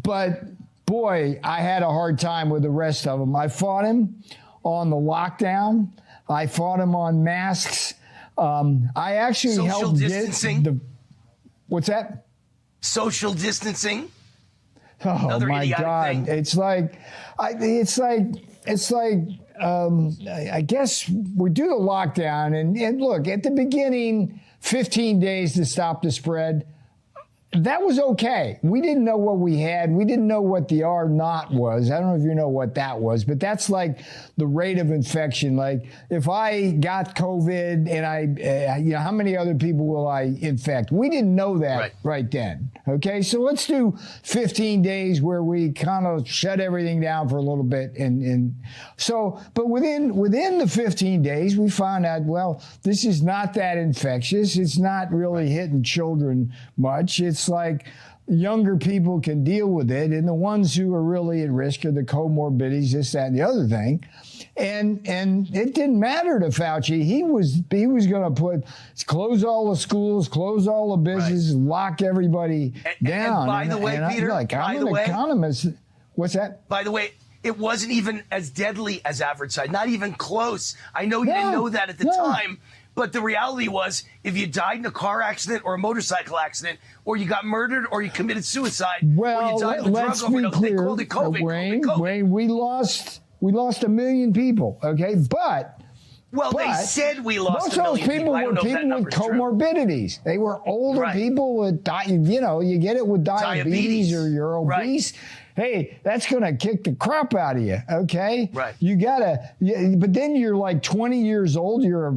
but boy, I had a hard time with the rest of them. I fought him on the lockdown. I fought him on masks. I actually Social helped distancing. What's that? Social distancing. Oh, Another my God. thing. It's like, I guess we do the lockdown, and look, at the beginning, 15 days to stop the spread. that was okay. We didn't know what we had. We didn't know what the R naught was. I don't know if you know what that was, but that's like the rate of infection. Like if I got COVID and how many other people will I infect? We didn't know that right then. Okay, so let's do 15 days where we kind of shut everything down for a little bit. But within the 15 days, we found out, well, this is not that infectious. It's not really hitting children much. It's like younger people can deal with it, and the ones who are really at risk are the comorbidities, this, that, and the other thing. And it didn't matter to Fauci. He was going to close all the schools, close all the businesses, lock everybody down. And by the way, Peter, I'm an economist. What's that? By the way, it wasn't even as deadly as advertised. Not even close. I know you didn't know that at the time. But the reality was, if you died in a car accident or a motorcycle accident, or you got murdered, or you committed suicide, or you died of a drug overdose, they called it COVID. Wayne, we lost 1 million people. Okay, but they said we lost 1 million people. Most those people were people with comorbidities. True. They were older people with, you get it with diabetes. Or you're obese. Right. Hey, that's going to kick the crap out of you, okay? Right. You got to, but then you're like 20 years old. You're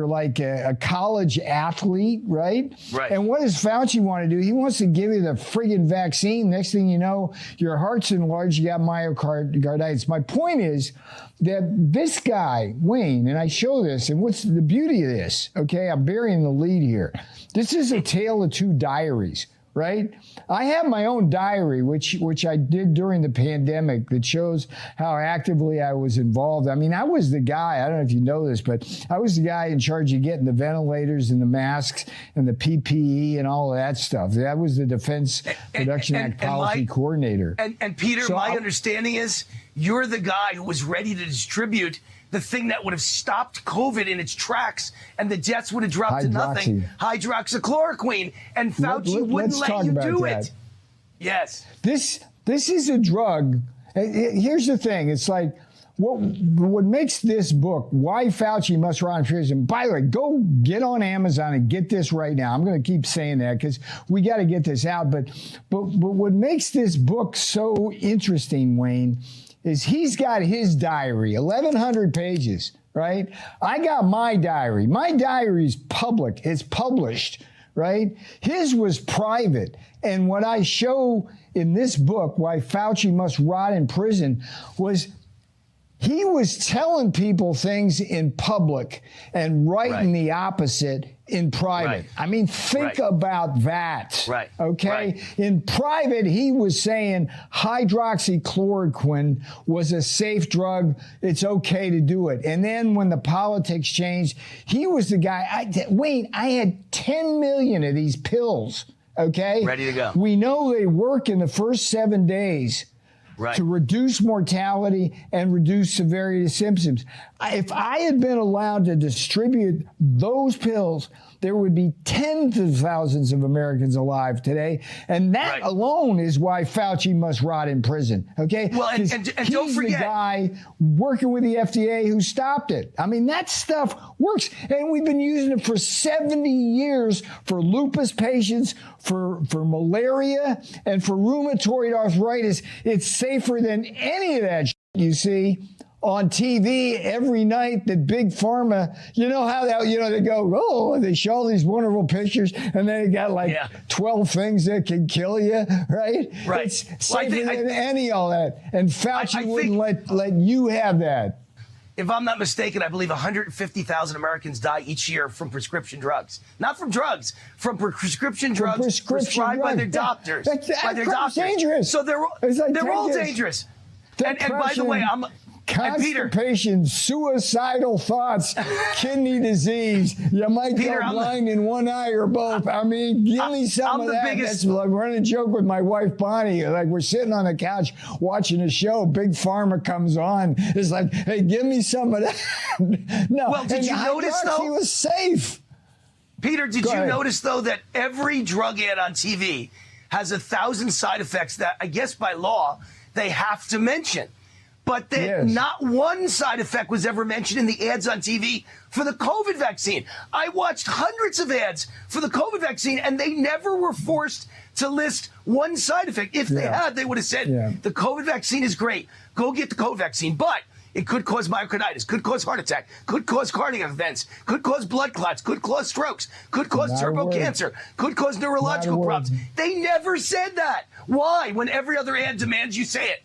like a college athlete, right? Right. And what does Fauci want to do? He wants to give you the friggin' vaccine. Next thing you know, your heart's enlarged. You got myocarditis. My point is that this guy, Wayne, and I show this, and what's the beauty of this, okay? I'm burying the lead here. This is a tale of two diaries. Right? I have my own diary, which I did during the pandemic, that shows how actively I was involved. I mean, I was the guy, I don't know if you know this, but I was the guy in charge of getting the ventilators and the masks and the PPE and all of that stuff. That was the Defense Production Act policy coordinator. And Peter, so my understanding is you're the guy who was ready to distribute the thing that would have stopped COVID in its tracks and the deaths would have dropped to nothing, hydroxychloroquine, and Fauci wouldn't let you do it. Yes. This is a drug. Here's the thing. It's like, what makes this book, Why Fauci Must Rot in Prison, by the way, go get on Amazon and get this right now. I'm going to keep saying that because we got to get this out. But what makes this book so interesting, Wayne, is he's got his diary, 1,100 pages, right? I got my diary. My diary's public. It's published, right? His was private. And what I show in this book, Why Fauci Must Rot in Prison, was he was telling people things in public and writing the opposite in private. I mean, think about that. Okay? In private, he was saying hydroxychloroquine was a safe drug. It's okay to do it. And then when the politics changed, he was the guy. Wayne, I had 10 million of these pills. Okay? Ready to go. We know they work in the first 7 days. To reduce mortality and reduce severity of symptoms. If I had been allowed to distribute those pills, there would be tens of thousands of Americans alive today. And that alone is why Fauci must rot in prison. Okay? Well, and don't forget, he's the guy working with the FDA who stopped it. I mean, that stuff works. And we've been using it for 70 years for lupus patients, for malaria, and for rheumatoid arthritis. It's safer than any of that you see on TV every night that Big Pharma, you know how that, they go, they show all these wonderful pictures and then they got like 12 things that can kill you, right? It's safer than any all that. And Fauci wouldn't let you have that. If I'm not mistaken, I believe 150,000 Americans die each year from prescription drugs. Not from drugs, from prescription drugs prescribed by their doctors. That's dangerous. So they're all dangerous. And by the way, Constipation, suicidal thoughts, kidney disease. You might go blind in one eye or both. I mean, give me some of that. That's like running a joke with my wife, Bonnie. Like we're sitting on the couch watching a show. Big Pharma comes on. It's like, hey, give me some of that. No. Well, did you notice, though? He was safe. Peter, did you notice, though, that every drug ad on TV has 1,000 side effects that, I guess by law, they have to mention? but that not one side effect was ever mentioned in the ads on TV for the COVID vaccine. I watched hundreds of ads for the COVID vaccine, and they never were forced to list one side effect. If they had, they would have said, the COVID vaccine is great. Go get the COVID vaccine. But it could cause myocarditis, could cause heart attack, could cause cardiac events, could cause blood clots, could cause strokes, could cause turbo cancer, could cause neurological problems. They never said that. Why? When every other ad demands you say it.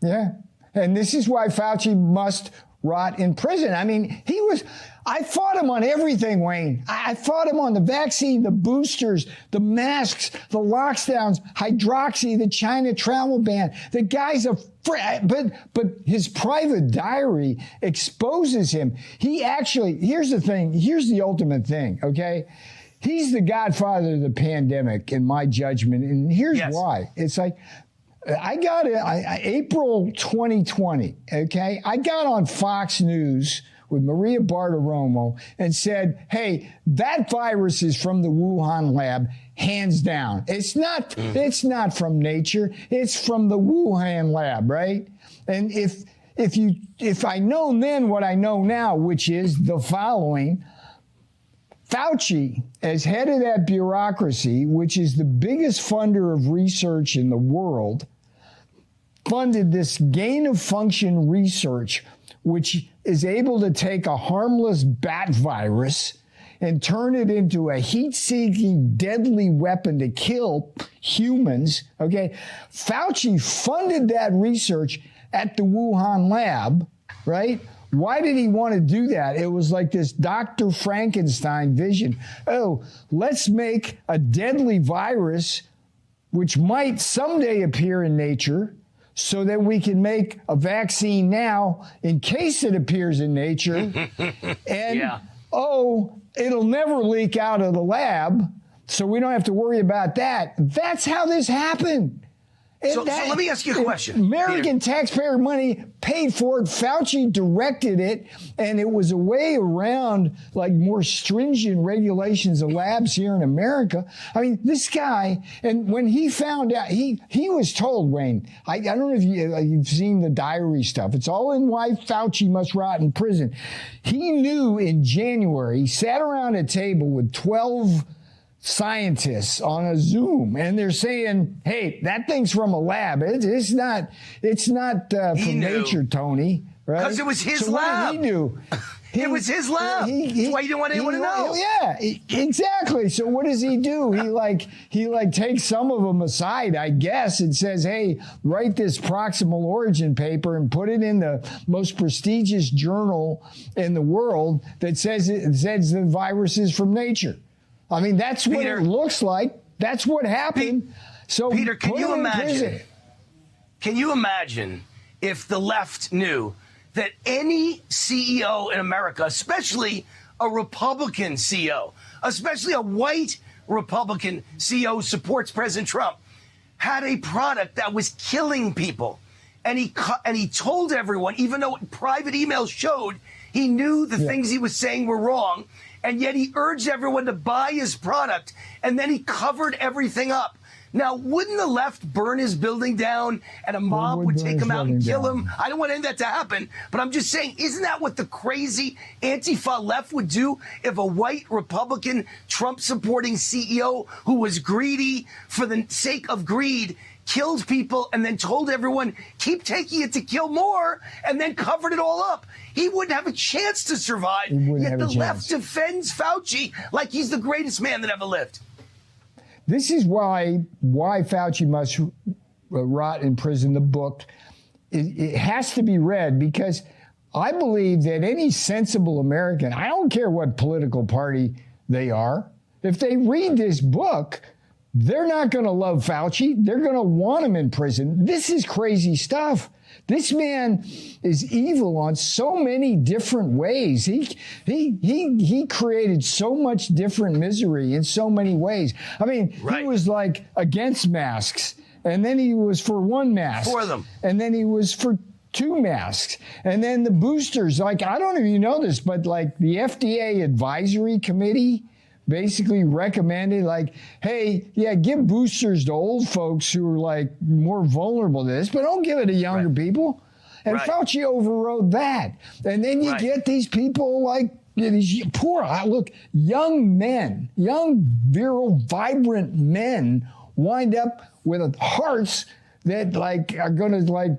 Yeah. And this is why Fauci must rot in prison. I mean, I fought him on everything, Wayne. I fought him on the vaccine, the boosters, the masks, the lockdowns, hydroxy, the China travel ban. The guy's but his private diary exposes him. He actually, here's the thing, here's the ultimate thing, okay? He's the godfather of the pandemic, in my judgment, and here's why. It's like, I got it April 2020, okay? I got on Fox News with Maria Bartiromo and said, hey, that virus is from the Wuhan lab, hands down. It's not from nature, it's from the Wuhan lab, right? And if I know then what I know now, which is the following, Fauci, as head of that bureaucracy, which is the biggest funder of research in the world, funded this gain-of-function research, which is able to take a harmless bat virus and turn it into a heat-seeking, deadly weapon to kill humans, okay? Fauci funded that research at the Wuhan lab, right? Why did he want to do that? It was like this Dr. Frankenstein vision. Oh, let's make a deadly virus which might someday appear in nature so that we can make a vaccine now in case it appears in nature. And, it'll never leak out of the lab, so we don't have to worry about that. That's how this happened. So let me ask you a question. American taxpayer money paid for it. Fauci directed it, and it was a way around like more stringent regulations of labs here in America. I mean, this guy, and when he found out, he was told, Wayne, I don't know if you've seen the diary stuff. It's all in Why Fauci Must Rot in Prison. He knew in January, he sat around a table with 12 scientists on a Zoom, and they're saying, hey, that thing's from a lab. It's not from nature, Tony. Right? Because it was his lab. What did he do? It was his lab. That's why he didn't want anyone to know. Yeah, exactly. So what does he do? He takes some of them aside, I guess, and says, hey, write this proximal origin paper and put it in the most prestigious journal in the world that says the virus is from nature. I mean, that's what it looks like. That's what happened. So Peter, can you imagine? Can you imagine if the left knew that any CEO in America, especially a Republican CEO, especially a white Republican CEO who supports President Trump, had a product that was killing people, and he told everyone, even though private emails showed he knew the things he was saying were wrong, and yet he urged everyone to buy his product, and then he covered everything up. Now, wouldn't the left burn his building down and a mob would take him out and kill him? I don't want that to happen, but I'm just saying, isn't that what the crazy Antifa left would do if a white Republican Trump-supporting CEO who was greedy for the sake of greed killed people and then told everyone, keep taking it to kill more, and then covered it all up? He wouldn't have a chance to survive, yet the left defends Fauci like he's the greatest man that ever lived. This is why Fauci Must Rot in Prison, the book, it has to be read, because I believe that any sensible American, I don't care what political party they are, if they read this book, they're not going to love Fauci. They're going to want him in prison. This is crazy stuff. This man is evil on so many different ways. He created so much different misery in so many ways. I mean, he was like against masks, and then he was for one mask. For them. And then he was for 2 masks. And then the boosters, like, I don't know if you know this, but like the FDA advisory committee basically recommended, like, hey, give boosters to old folks who are like more vulnerable to this, but don't give it to younger people. And Fauci overrode that. And then you get these people like these poor, young men, young, virile, vibrant men wind up with hearts that are going to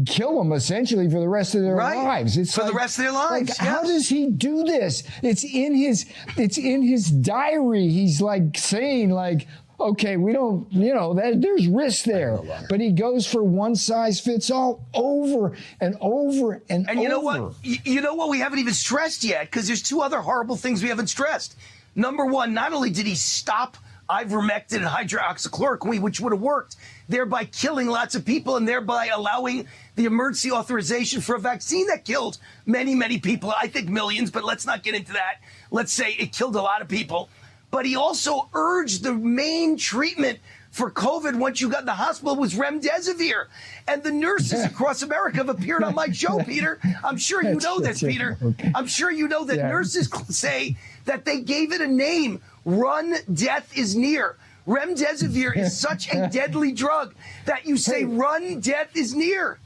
kill them essentially for the rest of their lives. It's for the rest of their lives. Yes. How does he do this? It's in his diary. He's saying okay, we don't, there's risk there. But he goes for one size fits all over and over and over. And you know what? You know what we haven't even stressed yet, because there's two other horrible things we haven't stressed. Number one, not only did he stop ivermectin and hydroxychloroquine, which would have worked, thereby killing lots of people and thereby allowing the emergency authorization for a vaccine that killed many, many people. I think millions, but let's not get into that. Let's say it killed a lot of people. But he also urged the main treatment for COVID once you got in the hospital was remdesivir. And the nurses across America have appeared on my show, Peter. I'm sure you know this, Peter. I'm sure you know that nurses say that they gave it a name. Run, death is near. Remdesivir is such a deadly drug that you say, run, death is near.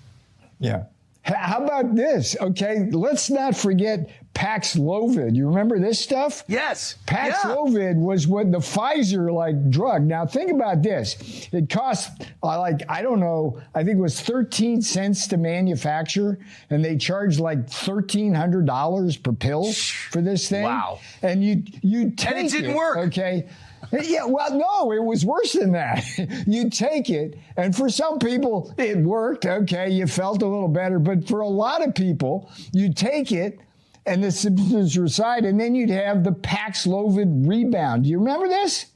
Yeah. How about this? Okay, let's not forget Paxlovid. You remember this stuff? Yes. Paxlovid was what the Pfizer drug. Now think about this. It cost I don't know, I think it was 13 cents to manufacture, and they charged $1,300 per pill for this thing. Wow. And you take it. And it didn't work. Okay. Yeah, well, no, it was worse than that. You take it, and for some people, it worked. Okay, you felt a little better. But for a lot of people, you take it, and the symptoms reside, and then you'd have the Paxlovid rebound. Do you remember this?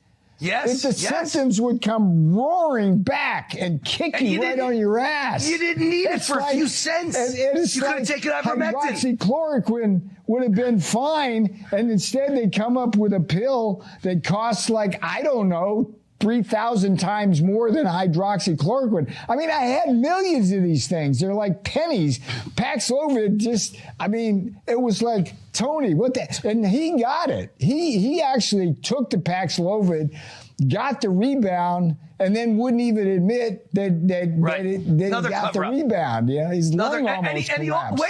Yes. The symptoms would come roaring back and kick you right on your ass. You didn't need it for a few cents. You could have taken ivermectin. Hydroxychloroquine would have been fine, and instead they come up with a pill that costs I don't know, 3,000 times more than hydroxychloroquine. I mean, I had millions of these things. They're like pennies. Paxlovid it was like, Tony, what the? And he got it. He actually took the Paxlovid, got the rebound, and then wouldn't even admit that he got the rebound. Yeah, his lung almost collapsed.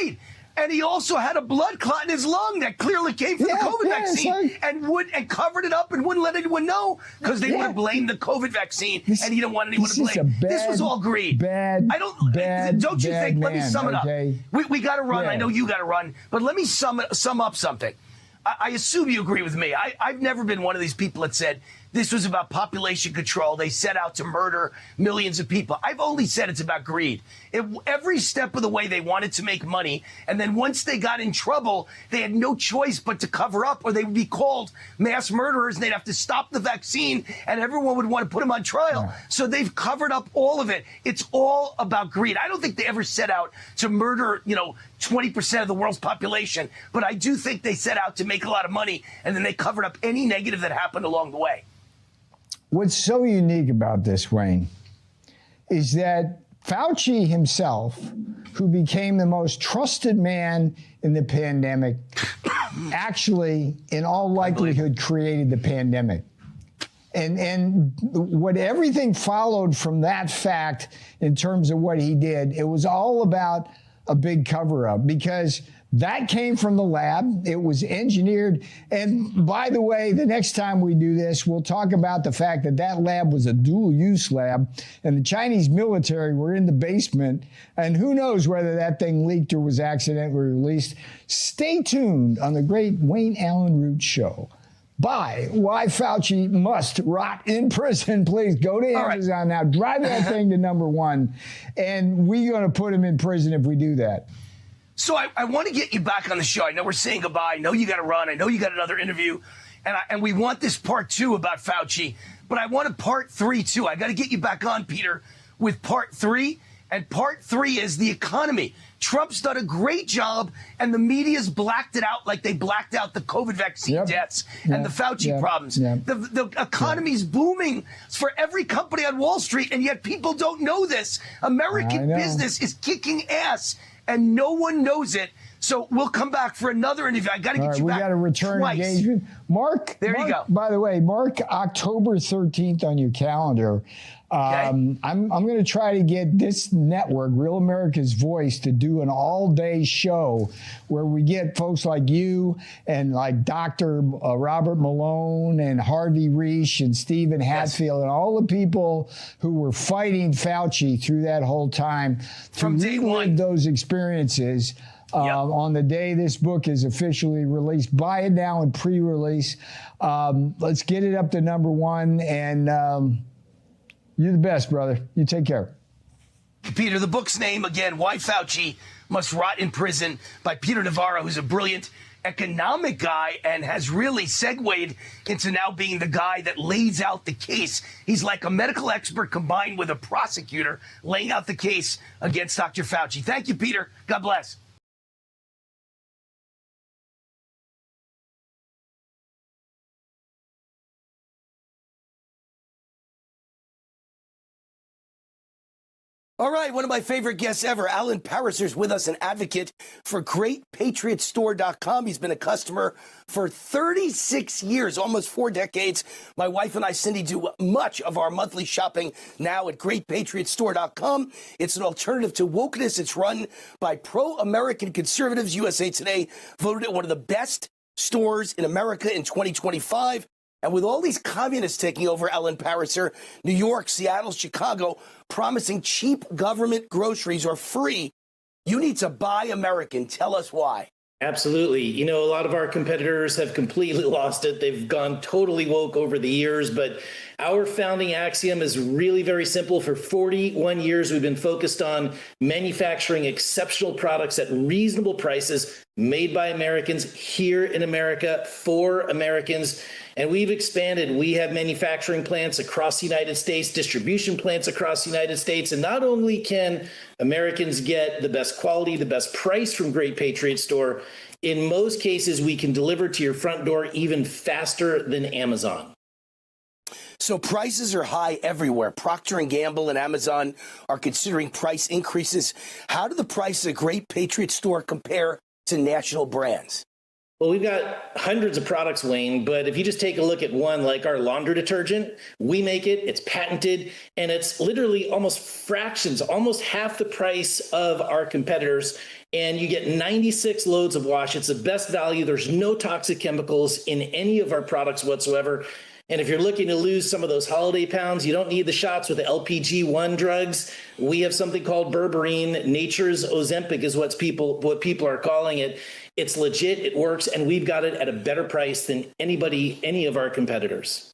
And he also had a blood clot in his lung that clearly came from the COVID vaccine, and covered it up and wouldn't let anyone know, because they would have blamed the COVID vaccine, and he didn't want anyone to blame. This was all greed. Don't you think? Let me sum it up. We got to run. I know you got to run, but let me sum up something. I assume you agree with me. I've never been one of these people that said this was about population control. They set out to murder millions of people. I've only said it's about greed. Every step of the way they wanted to make money, and then once they got in trouble, they had no choice but to cover up, or they would be called mass murderers, and they'd have to stop the vaccine, and everyone would want to put them on trial. So they've covered up all of it. It's all about greed. I don't think they ever set out to murder, 20% of the world's population, but I do think they set out to make a lot of money, and then they covered up any negative that happened along the way. What's so unique about this, Wayne, is that Fauci himself, who became the most trusted man in the pandemic, actually, in all likelihood, created the pandemic. And what everything followed from that fact in terms of what he did, it was all about a big cover-up, because that came from the lab. It was engineered. And by the way, the next time we do this, we'll talk about the fact that lab was a dual-use lab, and the Chinese military were in the basement, and who knows whether that thing leaked or was accidentally released. Stay tuned on the great Wayne Allyn Root Show. Buy Why Fauci Must Rot in Prison. Please go to Amazon now. Drive that thing to #1, and we're going to put him in prison if we do that. So I want to get you back on the show. I know we're saying goodbye. I know you got to run. I know you got another interview. And we want this part 2 about Fauci. But I want a part 3, too. I got to get you back on, Peter, with part 3. And part 3 is the economy. Trump's done a great job, and the media's blacked it out like they blacked out the COVID vaccine deaths and the Fauci problems. The economy's booming for every company on Wall Street, and yet people don't know this. American business is kicking ass, and no one knows it. So we'll come back for another interview. I got to get you back. We got a return engagement. Mark, you go. By the way, mark October 13th on your calendar. I'm going to try to get this network, Real America's Voice, to do an all-day show where we get folks like you and like Dr. Robert Malone and Harvey Reich and Stephen Hatfield and all the people who were fighting Fauci through that whole time to relive those experiences. On the day this book is officially released. Buy it now in pre-release. Let's get it up to number one. And you're the best, brother. You take care. Peter, the book's name, again, Why Fauci Must Rot in Prison, by Peter Navarro, who's a brilliant economic guy and has really segued into now being the guy that lays out the case. He's like a medical expert combined with a prosecutor laying out the case against Dr. Fauci. Thank you, Peter. God bless. All right, one of my favorite guests ever, Allyn Pariser's with us, an advocate for GreatPatriotStore.com. He's been a customer for 36 years, almost 4 decades. My wife and I, Cindy, do much of our monthly shopping now at GreatPatriotStore.com. It's an alternative to wokeness. It's run by pro-American conservatives. USA Today voted it one of the best stores in America in 2025. And with all these communists taking over, Allyn Pariser, New York, Seattle, Chicago, promising cheap government groceries or free, you need to buy American. Tell us why. Absolutely. You know, a lot of our competitors have completely lost it. They've gone totally woke over the years, but our founding axiom is really very simple. For 41 years, we've been focused on manufacturing exceptional products at reasonable prices, made by Americans, here in America, for Americans. And we've expanded. We have manufacturing plants across the United States, distribution plants across the United States. And not only can Americans get the best quality, the best price from Great Patriot Store, in most cases, we can deliver to your front door even faster than Amazon. So prices are high everywhere. Procter & Gamble and Amazon are considering price increases. How do the prices at Great Patriot Store compare to national brands? Well, we've got hundreds of products, Wayne, but if you just take a look at one like our laundry detergent, we make it, it's patented, and it's literally almost fractions, almost half the price of our competitors, and you get 96 loads of wash. It's the best value. There's no toxic chemicals in any of our products whatsoever. And if you're looking to lose some of those holiday pounds, you don't need the shots with the LPG-1 drugs. We have something called berberine. Nature's Ozempic is what people are calling it. It's legit, it works, and we've got it at a better price than any of our competitors.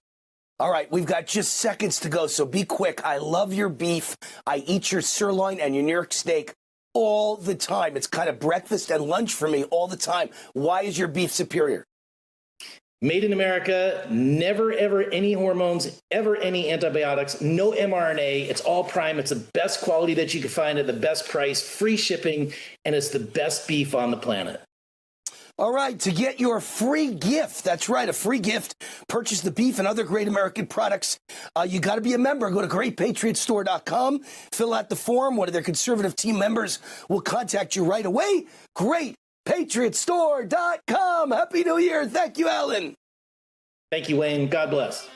All right, we've got just seconds to go, so be quick. I love your beef. I eat your sirloin and your New York steak all the time. It's kind of breakfast and lunch for me all the time. Why is your beef superior? Made in America, never, ever any hormones, ever any antibiotics, no mRNA. It's all prime. It's the best quality that you can find at the best price, free shipping, and it's the best beef on the planet. All right, to get your free gift, that's right, a free gift, purchase the beef and other great American products. You got to be a member. Go to GreatPatriotStore.com, fill out the form. One of their conservative team members will contact you right away. GreatPatriotStore.com. Happy New Year. Thank you, Allyn. Thank you, Wayne. God bless.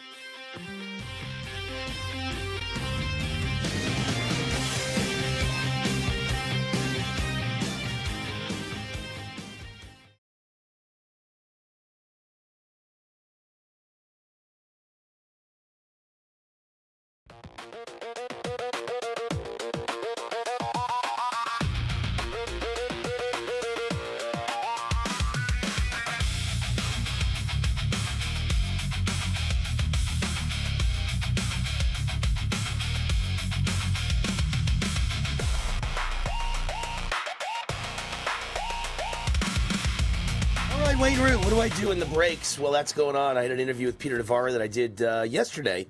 Wayne Root, what do I do in the breaks? Well, that's going on. I had an interview with Peter Navarro that I did yesterday.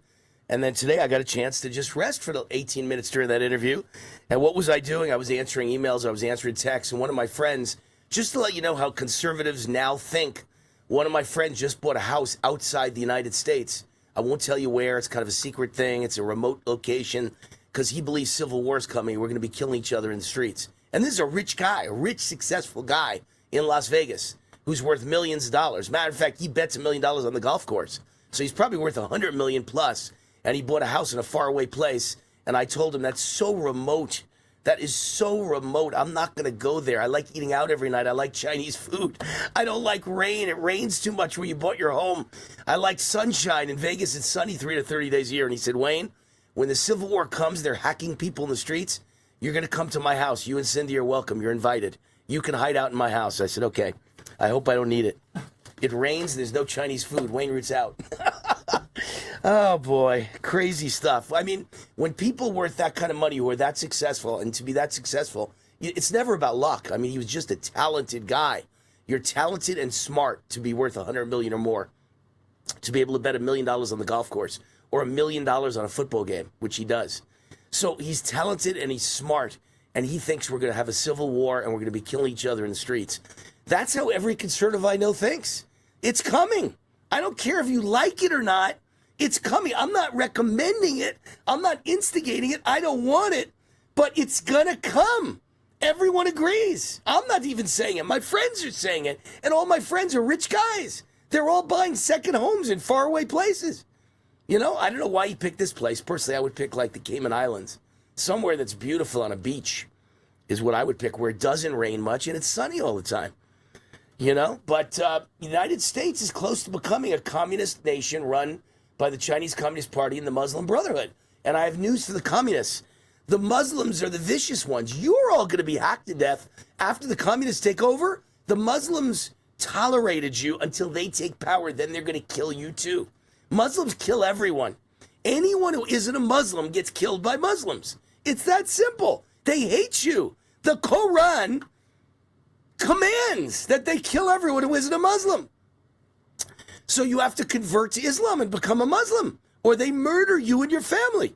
And then today I got a chance to just rest for the 18 minutes during that interview. And what was I doing? I was answering emails. I was answering texts. And one of my friends, just to let you know how conservatives now think, one of my friends just bought a house outside the United States. I won't tell you where. It's kind of a secret thing. It's a remote location because he believes civil war is coming. We're going to be killing each other in the streets. And this is a rich guy, a rich, successful guy in Las Vegas who's worth millions of dollars. Matter of fact, he bets $1 million on the golf course. So he's probably worth $100 million plus. and he bought a house in a faraway place. And I told him, that's so remote. That is so remote. I'm not going to go there. I like eating out every night. I like Chinese food. I don't like rain. It rains too much where you bought your home. I like sunshine. In Vegas, it's sunny 3 to 30 days a year. And he said, Wayne, when the Civil War comes, they're hacking people in the streets. You're going to come to my house. You and Cindy are welcome. You're invited. You can hide out in my house. I said, okay. I hope I don't need it. It rains. There's no Chinese food. Wayne Root's out. Oh, boy. Crazy stuff. I mean, when people worth that kind of money who are that successful, and to be that successful, it's never about luck. I mean, he was just a talented guy. You're talented and smart to be worth $100 million or more, to be able to bet $1 million on the golf course or $1 million on a football game, which he does. So he's talented and he's smart, and he thinks we're going to have a civil war and we're going to be killing each other in the streets. That's how every conservative I know thinks. It's coming. I don't care if you like it or not. It's coming. I'm not recommending it. I'm not instigating it. I don't want it, but it's going to come. Everyone agrees. I'm not even saying it. My friends are saying it, and all my friends are rich guys. They're all buying second homes in faraway places. You know, I don't know why you picked this place. Personally, I would pick like the Cayman Islands. Somewhere that's beautiful on a beach is what I would pick, where it doesn't rain much and it's sunny all the time. You know, but the United States is close to becoming a communist nation run by the Chinese Communist Party and the Muslim Brotherhood. And I have news for the communists. The Muslims are the vicious ones. You're all going to be hacked to death after the communists take over. The Muslims tolerated you until they take power. Then they're going to kill you too. Muslims kill everyone. Anyone who isn't a Muslim gets killed by Muslims. It's that simple. They hate you. The Quran commands that they kill everyone who isn't a Muslim. So you have to convert to Islam and become a Muslim, or they murder you and your family.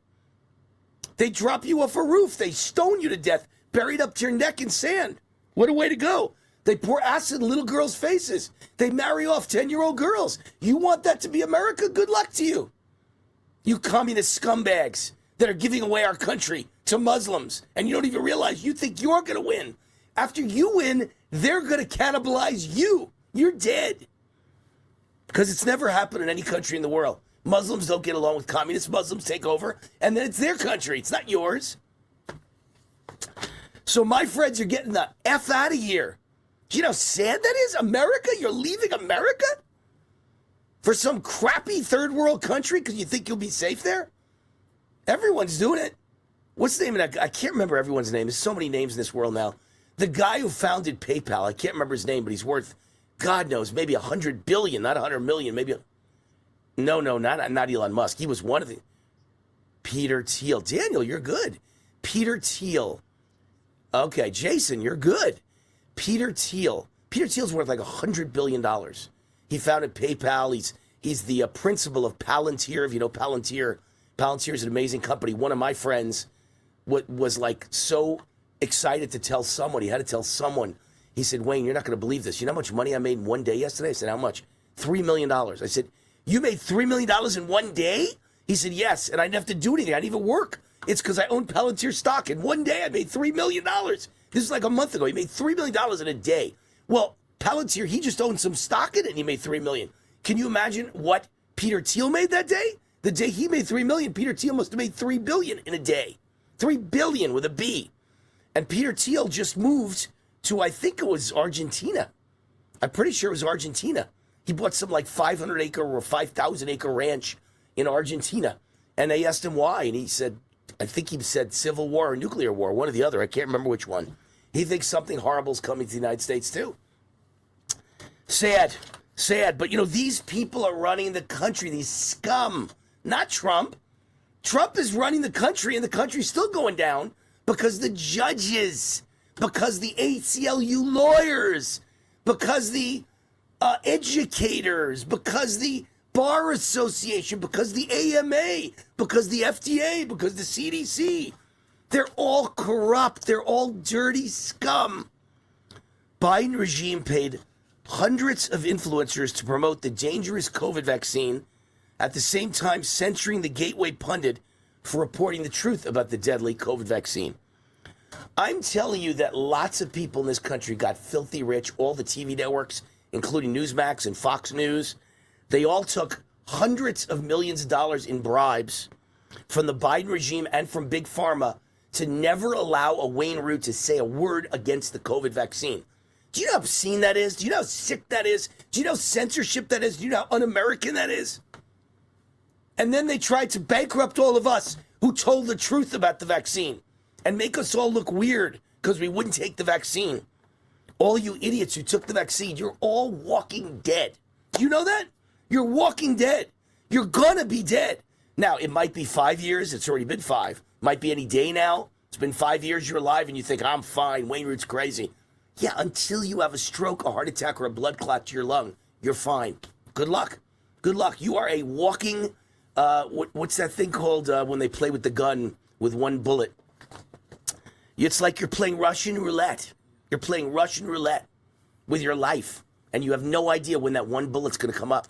They drop you off a roof. They stone you to death, buried up to your neck in sand. What a way to go. They pour acid in little girls' faces. They marry off 10-year-old girls. You want that to be America? Good luck to you. You communist scumbags that are giving away our country to Muslims, and you don't even realize you think you're going to win. After you win, they're going to cannibalize you. You're dead. Because it's never happened in any country in the world. Muslims don't get along with communists. Muslims take over, and then it's their country. It's not yours. So my friends are getting the F out of here. Do you know how sad that is? America? You're leaving America? For some crappy third world country because you think you'll be safe there? Everyone's doing it. What's the name of that? I can't remember everyone's name. There's so many names in this world now. The guy who founded PayPal, I can't remember his name, but he's worth, God knows, maybe 100 billion, not 100 million, maybe. No, not Elon Musk. He was one of the. Peter Thiel. Daniel, you're good. Peter Thiel. Okay, Jason, you're good. Peter Thiel. Peter Thiel's worth like $100 billion. He founded PayPal. He's the principal of Palantir. If you know Palantir, Palantir is an amazing company. One of my friends was like so excited to tell someone. He had to tell someone. He said, Wayne, you're not going to believe this. You know how much money I made in one day yesterday? I said, how much? $3 million. I said, you made $3 million in one day? He said, yes, and I didn't have to do anything. I didn't even work. It's because I own Palantir stock. In one day, I made $3 million. This is like a month ago. He made $3 million in a day. Well, Palantir, he just owned some stock in it, and he made $3 million. Can you imagine what Peter Thiel made that day? The day he made $3 million, Peter Thiel must have made $3 billion in a day. $3 billion with a B. And Peter Thiel just moved to, I think it was Argentina. I'm pretty sure it was Argentina. He bought some like 500-acre or 5,000-acre ranch in Argentina. And they asked him why. And he said, I think he said civil war or nuclear war, one or the other. I can't remember which one. He thinks something horrible is coming to the United States too. Sad. But, you know, these people are running the country, these scum, not Trump. Trump is running the country, and the country's still going down because the judges, because the ACLU lawyers, because the educators, because the Bar Association, because the AMA, because the FDA, because the CDC. They're all corrupt. They're all dirty scum. Biden regime paid hundreds of influencers to promote the dangerous COVID vaccine, at the same time censoring the Gateway pundit for reporting the truth about the deadly COVID vaccine. I'm telling you that lots of people in this country got filthy rich, all the TV networks, including Newsmax and Fox News. They all took hundreds of millions of dollars in bribes from the Biden regime and from Big Pharma to never allow a Wayne Root to say a word against the COVID vaccine. Do you know how obscene that is? Do you know how sick that is? Do you know how censorship that is? Do you know how un-American that is? And then they tried to bankrupt all of us who told the truth about the vaccine and make us all look weird because we wouldn't take the vaccine. All you idiots who took the vaccine, you're all walking dead. Do you know that? You're walking dead. You're gonna be dead. Now, it might be 5 years. It's already been 5. Might be any day now. It's been 5 years you're alive and you think, I'm fine, Wayne Root's crazy. Yeah, until you have a stroke, a heart attack, or a blood clot to your lung, you're fine. Good luck. Good luck. You are a walking, what's that thing called when they play with the gun with one bullet? It's like you're playing Russian roulette. You're playing Russian roulette with your life, and you have no idea when that one bullet's going to come up.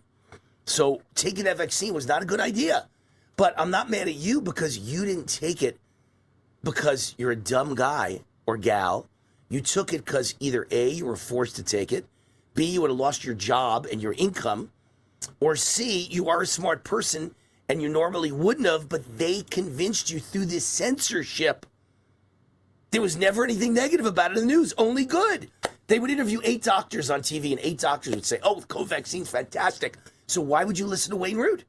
So taking that vaccine was not a good idea. But I'm not mad at you because you didn't take it because you're a dumb guy or gal. You took it because either A, you were forced to take it, B, you would have lost your job and your income, or C, you are a smart person and you normally wouldn't have, but they convinced you through this censorship. There was never anything negative about it in the news, only good. They would interview 8 doctors on TV and 8 doctors would say, oh, the COVID vaccine's fantastic. So why would you listen to Wayne Root?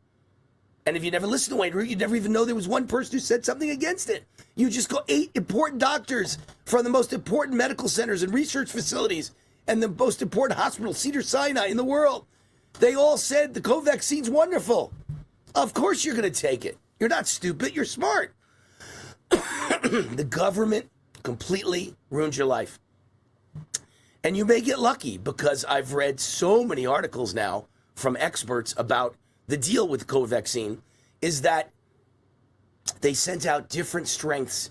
And if you never listened to Wayne Root, you'd never even know there was one person who said something against it. You just go 8 important doctors from the most important medical centers and research facilities and the most important hospital, Cedars-Sinai, in the world. They all said the COVID vaccine's wonderful. Of course you're going to take it. You're not stupid. You're smart. The government completely ruined your life. And you may get lucky because I've read so many articles now from experts about the deal with the COVID vaccine is that they sent out different strengths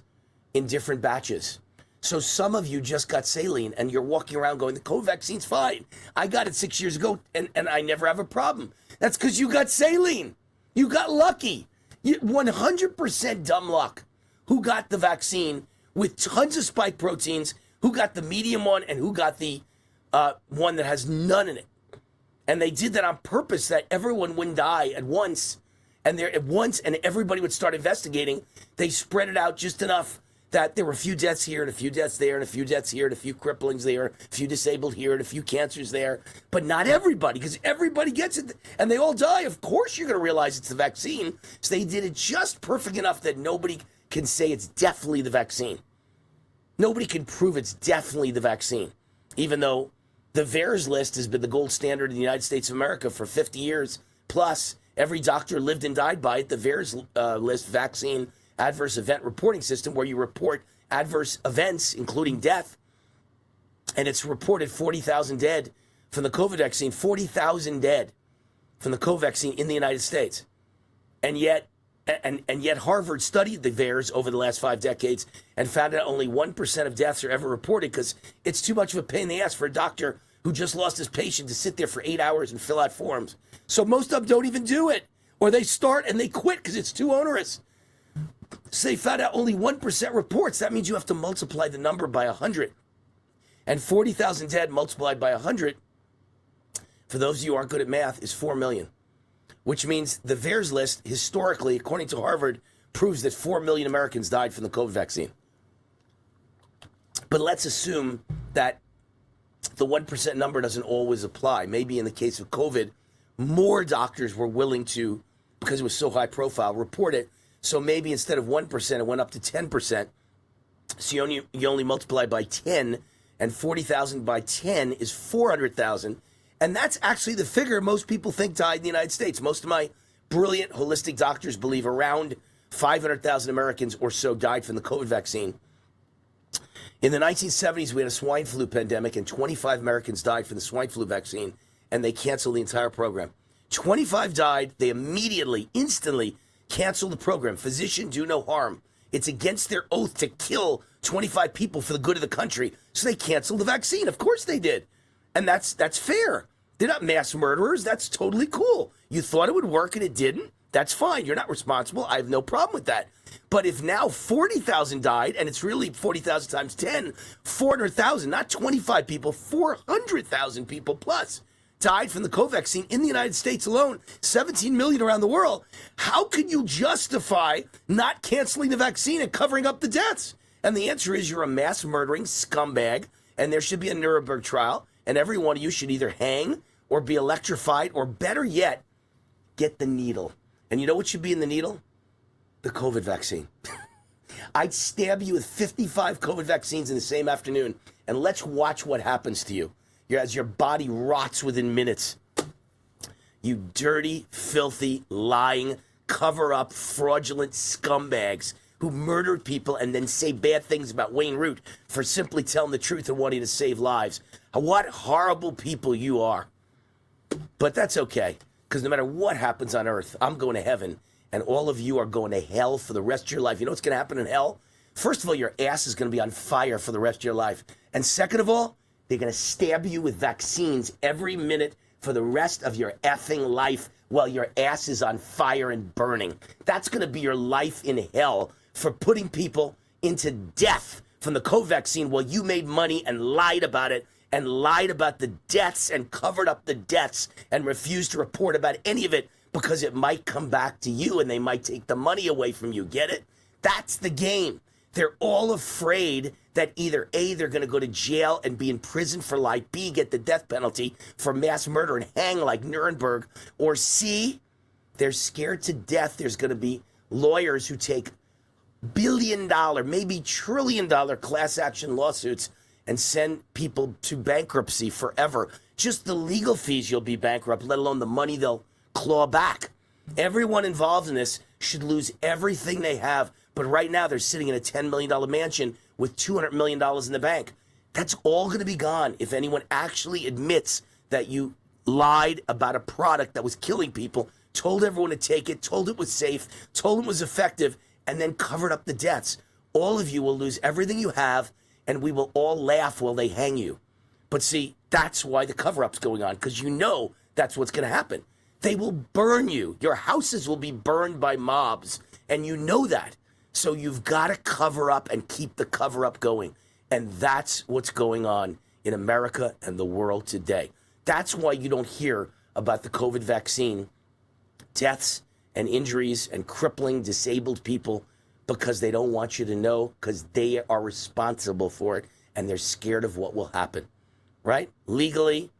in different batches. So some of you just got saline and you're walking around going, the COVID vaccine's fine. I got it 6 years ago and I never have a problem. That's because you got saline. You got lucky. 100% dumb luck. Who got the vaccine with tons of spike proteins, who got the medium one and who got the one that has none in it. And they did that on purpose that everyone wouldn't die at once. And everybody would start investigating. They spread it out just enough that there were a few deaths here and a few deaths there and a few deaths here and a few cripplings there, a few disabled here and a few cancers there. But not everybody, because everybody gets it and they all die. Of course you're going to realize it's the vaccine. So they did it just perfect enough that nobody can say it's definitely the vaccine. Nobody can prove it's definitely the vaccine, even though the VAERS list has been the gold standard in the United States of America for 50 years. Plus, every doctor lived and died by it. The VAERS list, Vaccine Adverse Event Reporting System, where you report adverse events, including death. And it's reported 40,000 dead from the COVID vaccine, 40,000 dead from the COVID vaccine in the United States. And yet Harvard studied the VAERS over the last 5 decades and found that only 1% of deaths are ever reported because it's too much of a pain in the ass for a doctor who just lost his patient to sit there for 8 hours and fill out forms. So most of them don't even do it, or they start and they quit because it's too onerous. So they found out only 1% reports. That means you have to multiply the number by 100. And 40,000 dead multiplied by 100, for those of you who aren't good at math, is 4 million. Which means the VAERS list, historically, according to Harvard, proves that 4 million Americans died from the COVID vaccine. But let's assume that the 1% number doesn't always apply. Maybe in the case of COVID, more doctors were willing to, because it was so high profile, report it. So maybe instead of 1%, it went up to 10%. So you only multiply by 10, and 40,000 by 10 is 400,000. And that's actually the figure most people think died in the United States. Most of my brilliant holistic doctors believe around 500,000 Americans or so died from the COVID vaccine. In the 1970s, we had a swine flu pandemic, and 25 Americans died from the swine flu vaccine, and they canceled the entire program. 25 died. They immediately, instantly canceled the program. Physician do no harm. It's against their oath to kill 25 people for the good of the country. So they canceled the vaccine. Of course they did. And that's fair. They're not mass murderers. That's totally cool. You thought it would work and it didn't. That's fine. You're not responsible. I have no problem with that. But if now 40,000 died, and it's really 40,000 times 10, 400,000, not 25 people, 400,000 people plus died from the COVID vaccine in the United States alone, 17 million around the world. How can you justify not canceling the vaccine and covering up the deaths? And the answer is you're a mass murdering scumbag, and there should be a Nuremberg trial, and every one of you should either hang or be electrified, or better yet, get the needle. And you know what should be in the needle? The COVID vaccine. I'd stab you with 55 COVID vaccines in the same afternoon, and let's watch what happens to you as your body rots within minutes. You dirty, filthy, lying, cover-up, fraudulent scumbags who murdered people and then say bad things about Wayne Root for simply telling the truth and wanting to save lives. What horrible people you are. But that's okay, because no matter what happens on earth, I'm going to heaven, and all of you are going to hell for the rest of your life. You know what's going to happen in hell? First of all, your ass is going to be on fire for the rest of your life. And second of all, they're going to stab you with vaccines every minute for the rest of your effing life while your ass is on fire and burning. That's going to be your life in hell for putting people into death from the COVID vaccine while you made money and lied about it and lied about the deaths and covered up the deaths and refused to report about any of it because it might come back to you and they might take the money away from you. Get it? That's the game. They're all afraid that either A, they're going to go to jail and be in prison for life, B, get the death penalty for mass murder and hang like Nuremberg, or C, they're scared to death there's going to be lawyers who take billion-dollar, maybe trillion-dollar class action lawsuits and send people to bankruptcy forever. Just the legal fees you'll be bankrupt, let alone the money they'll claw back. Everyone involved in this should lose everything they have. But right now, they're sitting in a $10 million mansion with $200 million in the bank. That's all going to be gone if anyone actually admits that you lied about a product that was killing people, told everyone to take it, told it was safe, told it was effective, and then covered up the deaths. All of you will lose everything you have, and we will all laugh while they hang you. But see, that's why the cover-up's going on, because you know that's what's going to happen. They will burn you. Your houses will be burned by mobs, and you know that. So you've got to cover up and keep the cover up going. And that's what's going on in America and the world today. That's why you don't hear about the COVID vaccine deaths and injuries and crippling disabled people, because they don't want you to know, because they are responsible for it and they're scared of what will happen, right? Legally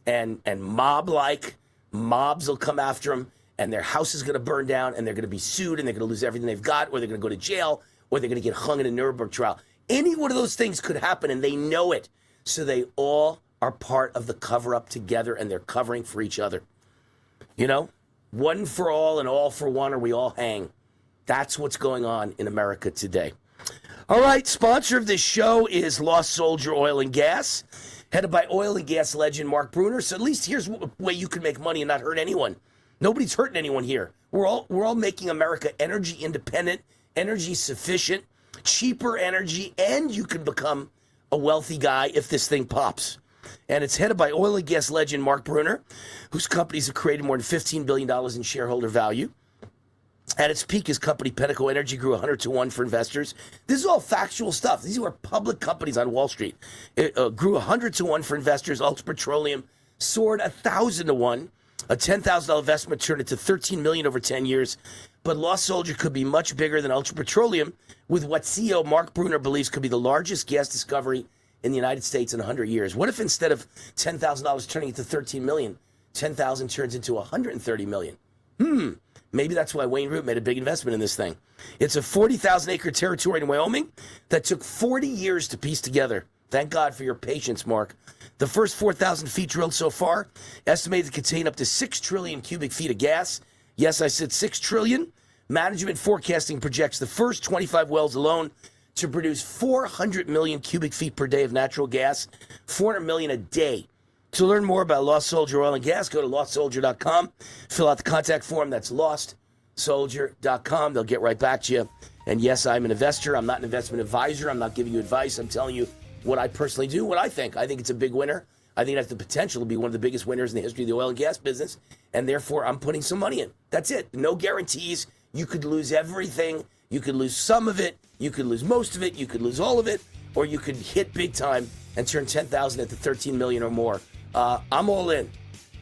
and mob-like, mobs will come after them, and their house is going to burn down, and they're going to be sued, and they're going to lose everything they've got, or they're going to go to jail, or they're going to get hung in a Nuremberg trial. Any one of those things could happen, and they know it. So they all are part of the cover-up together, and they're covering for each other. You know, one for all and all for one, or we all hang. That's what's going on in America today. All right, sponsor of this show is Lost Soldier Oil and Gas, headed by oil and gas legend Mark Bruner. So at least here's a way you can make money and not hurt anyone. Nobody's hurting anyone here. We're all making America energy independent, energy sufficient, cheaper energy, and you can become a wealthy guy if this thing pops. And it's headed by oil and gas legend Mark Bruner, whose companies have created more than $15 billion in shareholder value. At its peak, his company, Pinnacle Energy, grew 100 to 1 for investors. This is all factual stuff. These are public companies on Wall Street. It grew 100 to 1 for investors. Ultra Petroleum soared 1,000 to 1. A $10,000 investment turned into $13 million over 10 years. But Lost Soldier could be much bigger than Ultra Petroleum, with what CEO Mark Bruner believes could be the largest gas discovery in the United States in 100 years. What if instead of $10,000 turning into $13 million, 10,000 turns into $130 million? Maybe that's why Wayne Root made a big investment in this thing. It's a 40,000-acre territory in Wyoming that took 40 years to piece together. Thank God for your patience, Mark. The first 4,000 feet drilled so far, estimated to contain up to 6 trillion cubic feet of gas. Yes, I said 6 trillion. Management forecasting projects the first 25 wells alone to produce 400 million cubic feet per day of natural gas, 400 million a day. To learn more about Lost Soldier Oil and Gas, go to lostsoldier.com. Fill out the contact form. That's lostsoldier.com. They'll get right back to you. And yes, I'm an investor. I'm not an investment advisor. I'm not giving you advice. I'm telling you what I personally do, what I think. I think it's a big winner. I think it has the potential to be one of the biggest winners in the history of the oil and gas business. And therefore, I'm putting some money in. That's it. No guarantees. You could lose everything. You could lose some of it. You could lose most of it. You could lose all of it. Or you could hit big time and turn 10,000 into 13 million or more. I'm all in.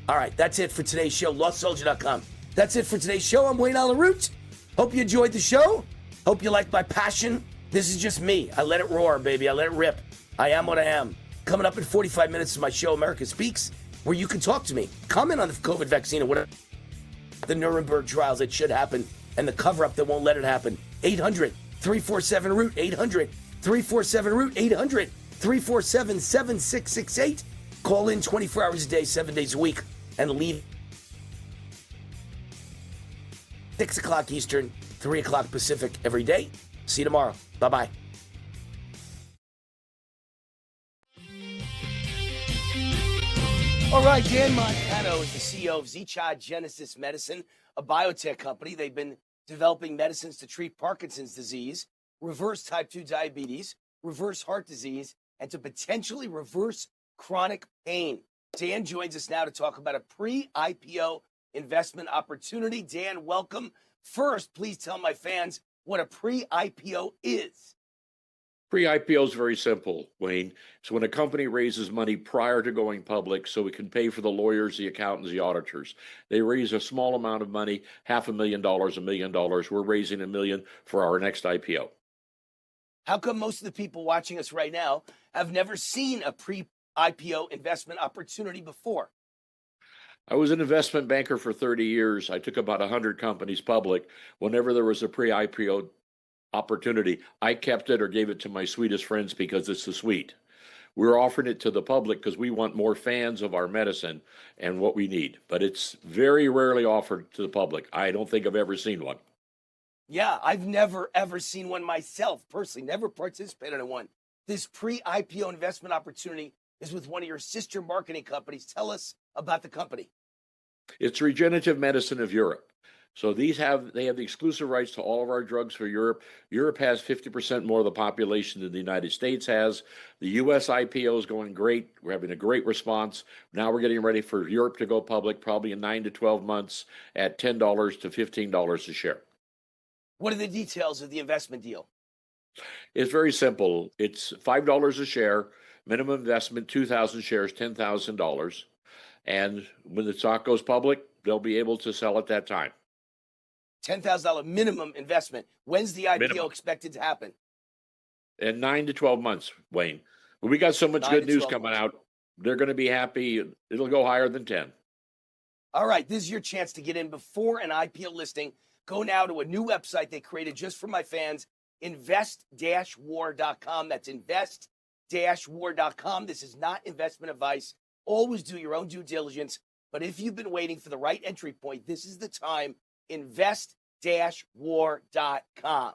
All right, that's it for today's show. LostSoldier.com. That's it for today's show. I'm Wayne Allyn Root. Hope you enjoyed the show. Hope you like my passion. This is just me. I let it roar, baby. I let it rip. I am what I am. Coming up in 45 minutes is my show, America Speaks, where you can talk to me. Comment on the COVID vaccine or whatever. The Nuremberg trials that should happen and the cover-up that won't let it happen. 800-347-ROOT. 800-347-ROOT. 800-347-7668. Call in 24 hours a day, 7 days a week, and leave 6 o'clock Eastern, 3 o'clock Pacific every day. See you tomorrow. Bye-bye. All right, Dan Montano is the CEO of Zichad Genesis Medicine, a biotech company. They've been developing medicines to treat Parkinson's disease, reverse type 2 diabetes, reverse heart disease, and to potentially reverse chronic pain. Dan joins us now to talk about a pre-IPO investment opportunity. Dan, welcome. First, please tell my fans what a pre-IPO is. Pre-IPO is very simple, Wayne. It's when a company raises money prior to going public so it can pay for the lawyers, the accountants, the auditors. They raise a small amount of money, $500,000, $1 million. We're raising $1 million for our next IPO. How come most of the people watching us right now have never seen a pre-IPO investment opportunity before? I was an investment banker for 30 years. I took about 100 companies public. Whenever there was a pre-IPO opportunity, I kept it or gave it to my sweetest friends because it's the sweet. We're offering it to the public because we want more fans of our medicine and what we need. But it's very rarely offered to the public. I don't think I've ever seen one. Yeah, I've never, ever seen one myself, personally, never participated in one. This pre-IPO investment opportunity is with one of your sister marketing companies. Tell us about the company. It's Regenerative Medicine of Europe. So they have the exclusive rights to all of our drugs for Europe. Europe has 50% more of the population than the United States has. The U.S. IPO is going great. We're having a great response. Now we're getting ready for Europe to go public, probably in 9 to 12 months at $10 to $15 a share. What are the details of the investment deal? It's very simple. It's $5 a share, minimum investment, 2,000 shares, $10,000. And when the stock goes public, they'll be able to sell at that time. $10,000 minimum investment. When's the IPO expected to happen? In 9 to 12 months, Wayne. We got so much good news coming out. They're going to be happy. It'll go higher than 10. All right, this is your chance to get in before an IPO listing. Go now to a new website they created just for my fans, invest-war.com. That's invest-war.com. This is not investment advice. Always do your own due diligence. But if you've been waiting for the right entry point, this is the time. Invest-war.com.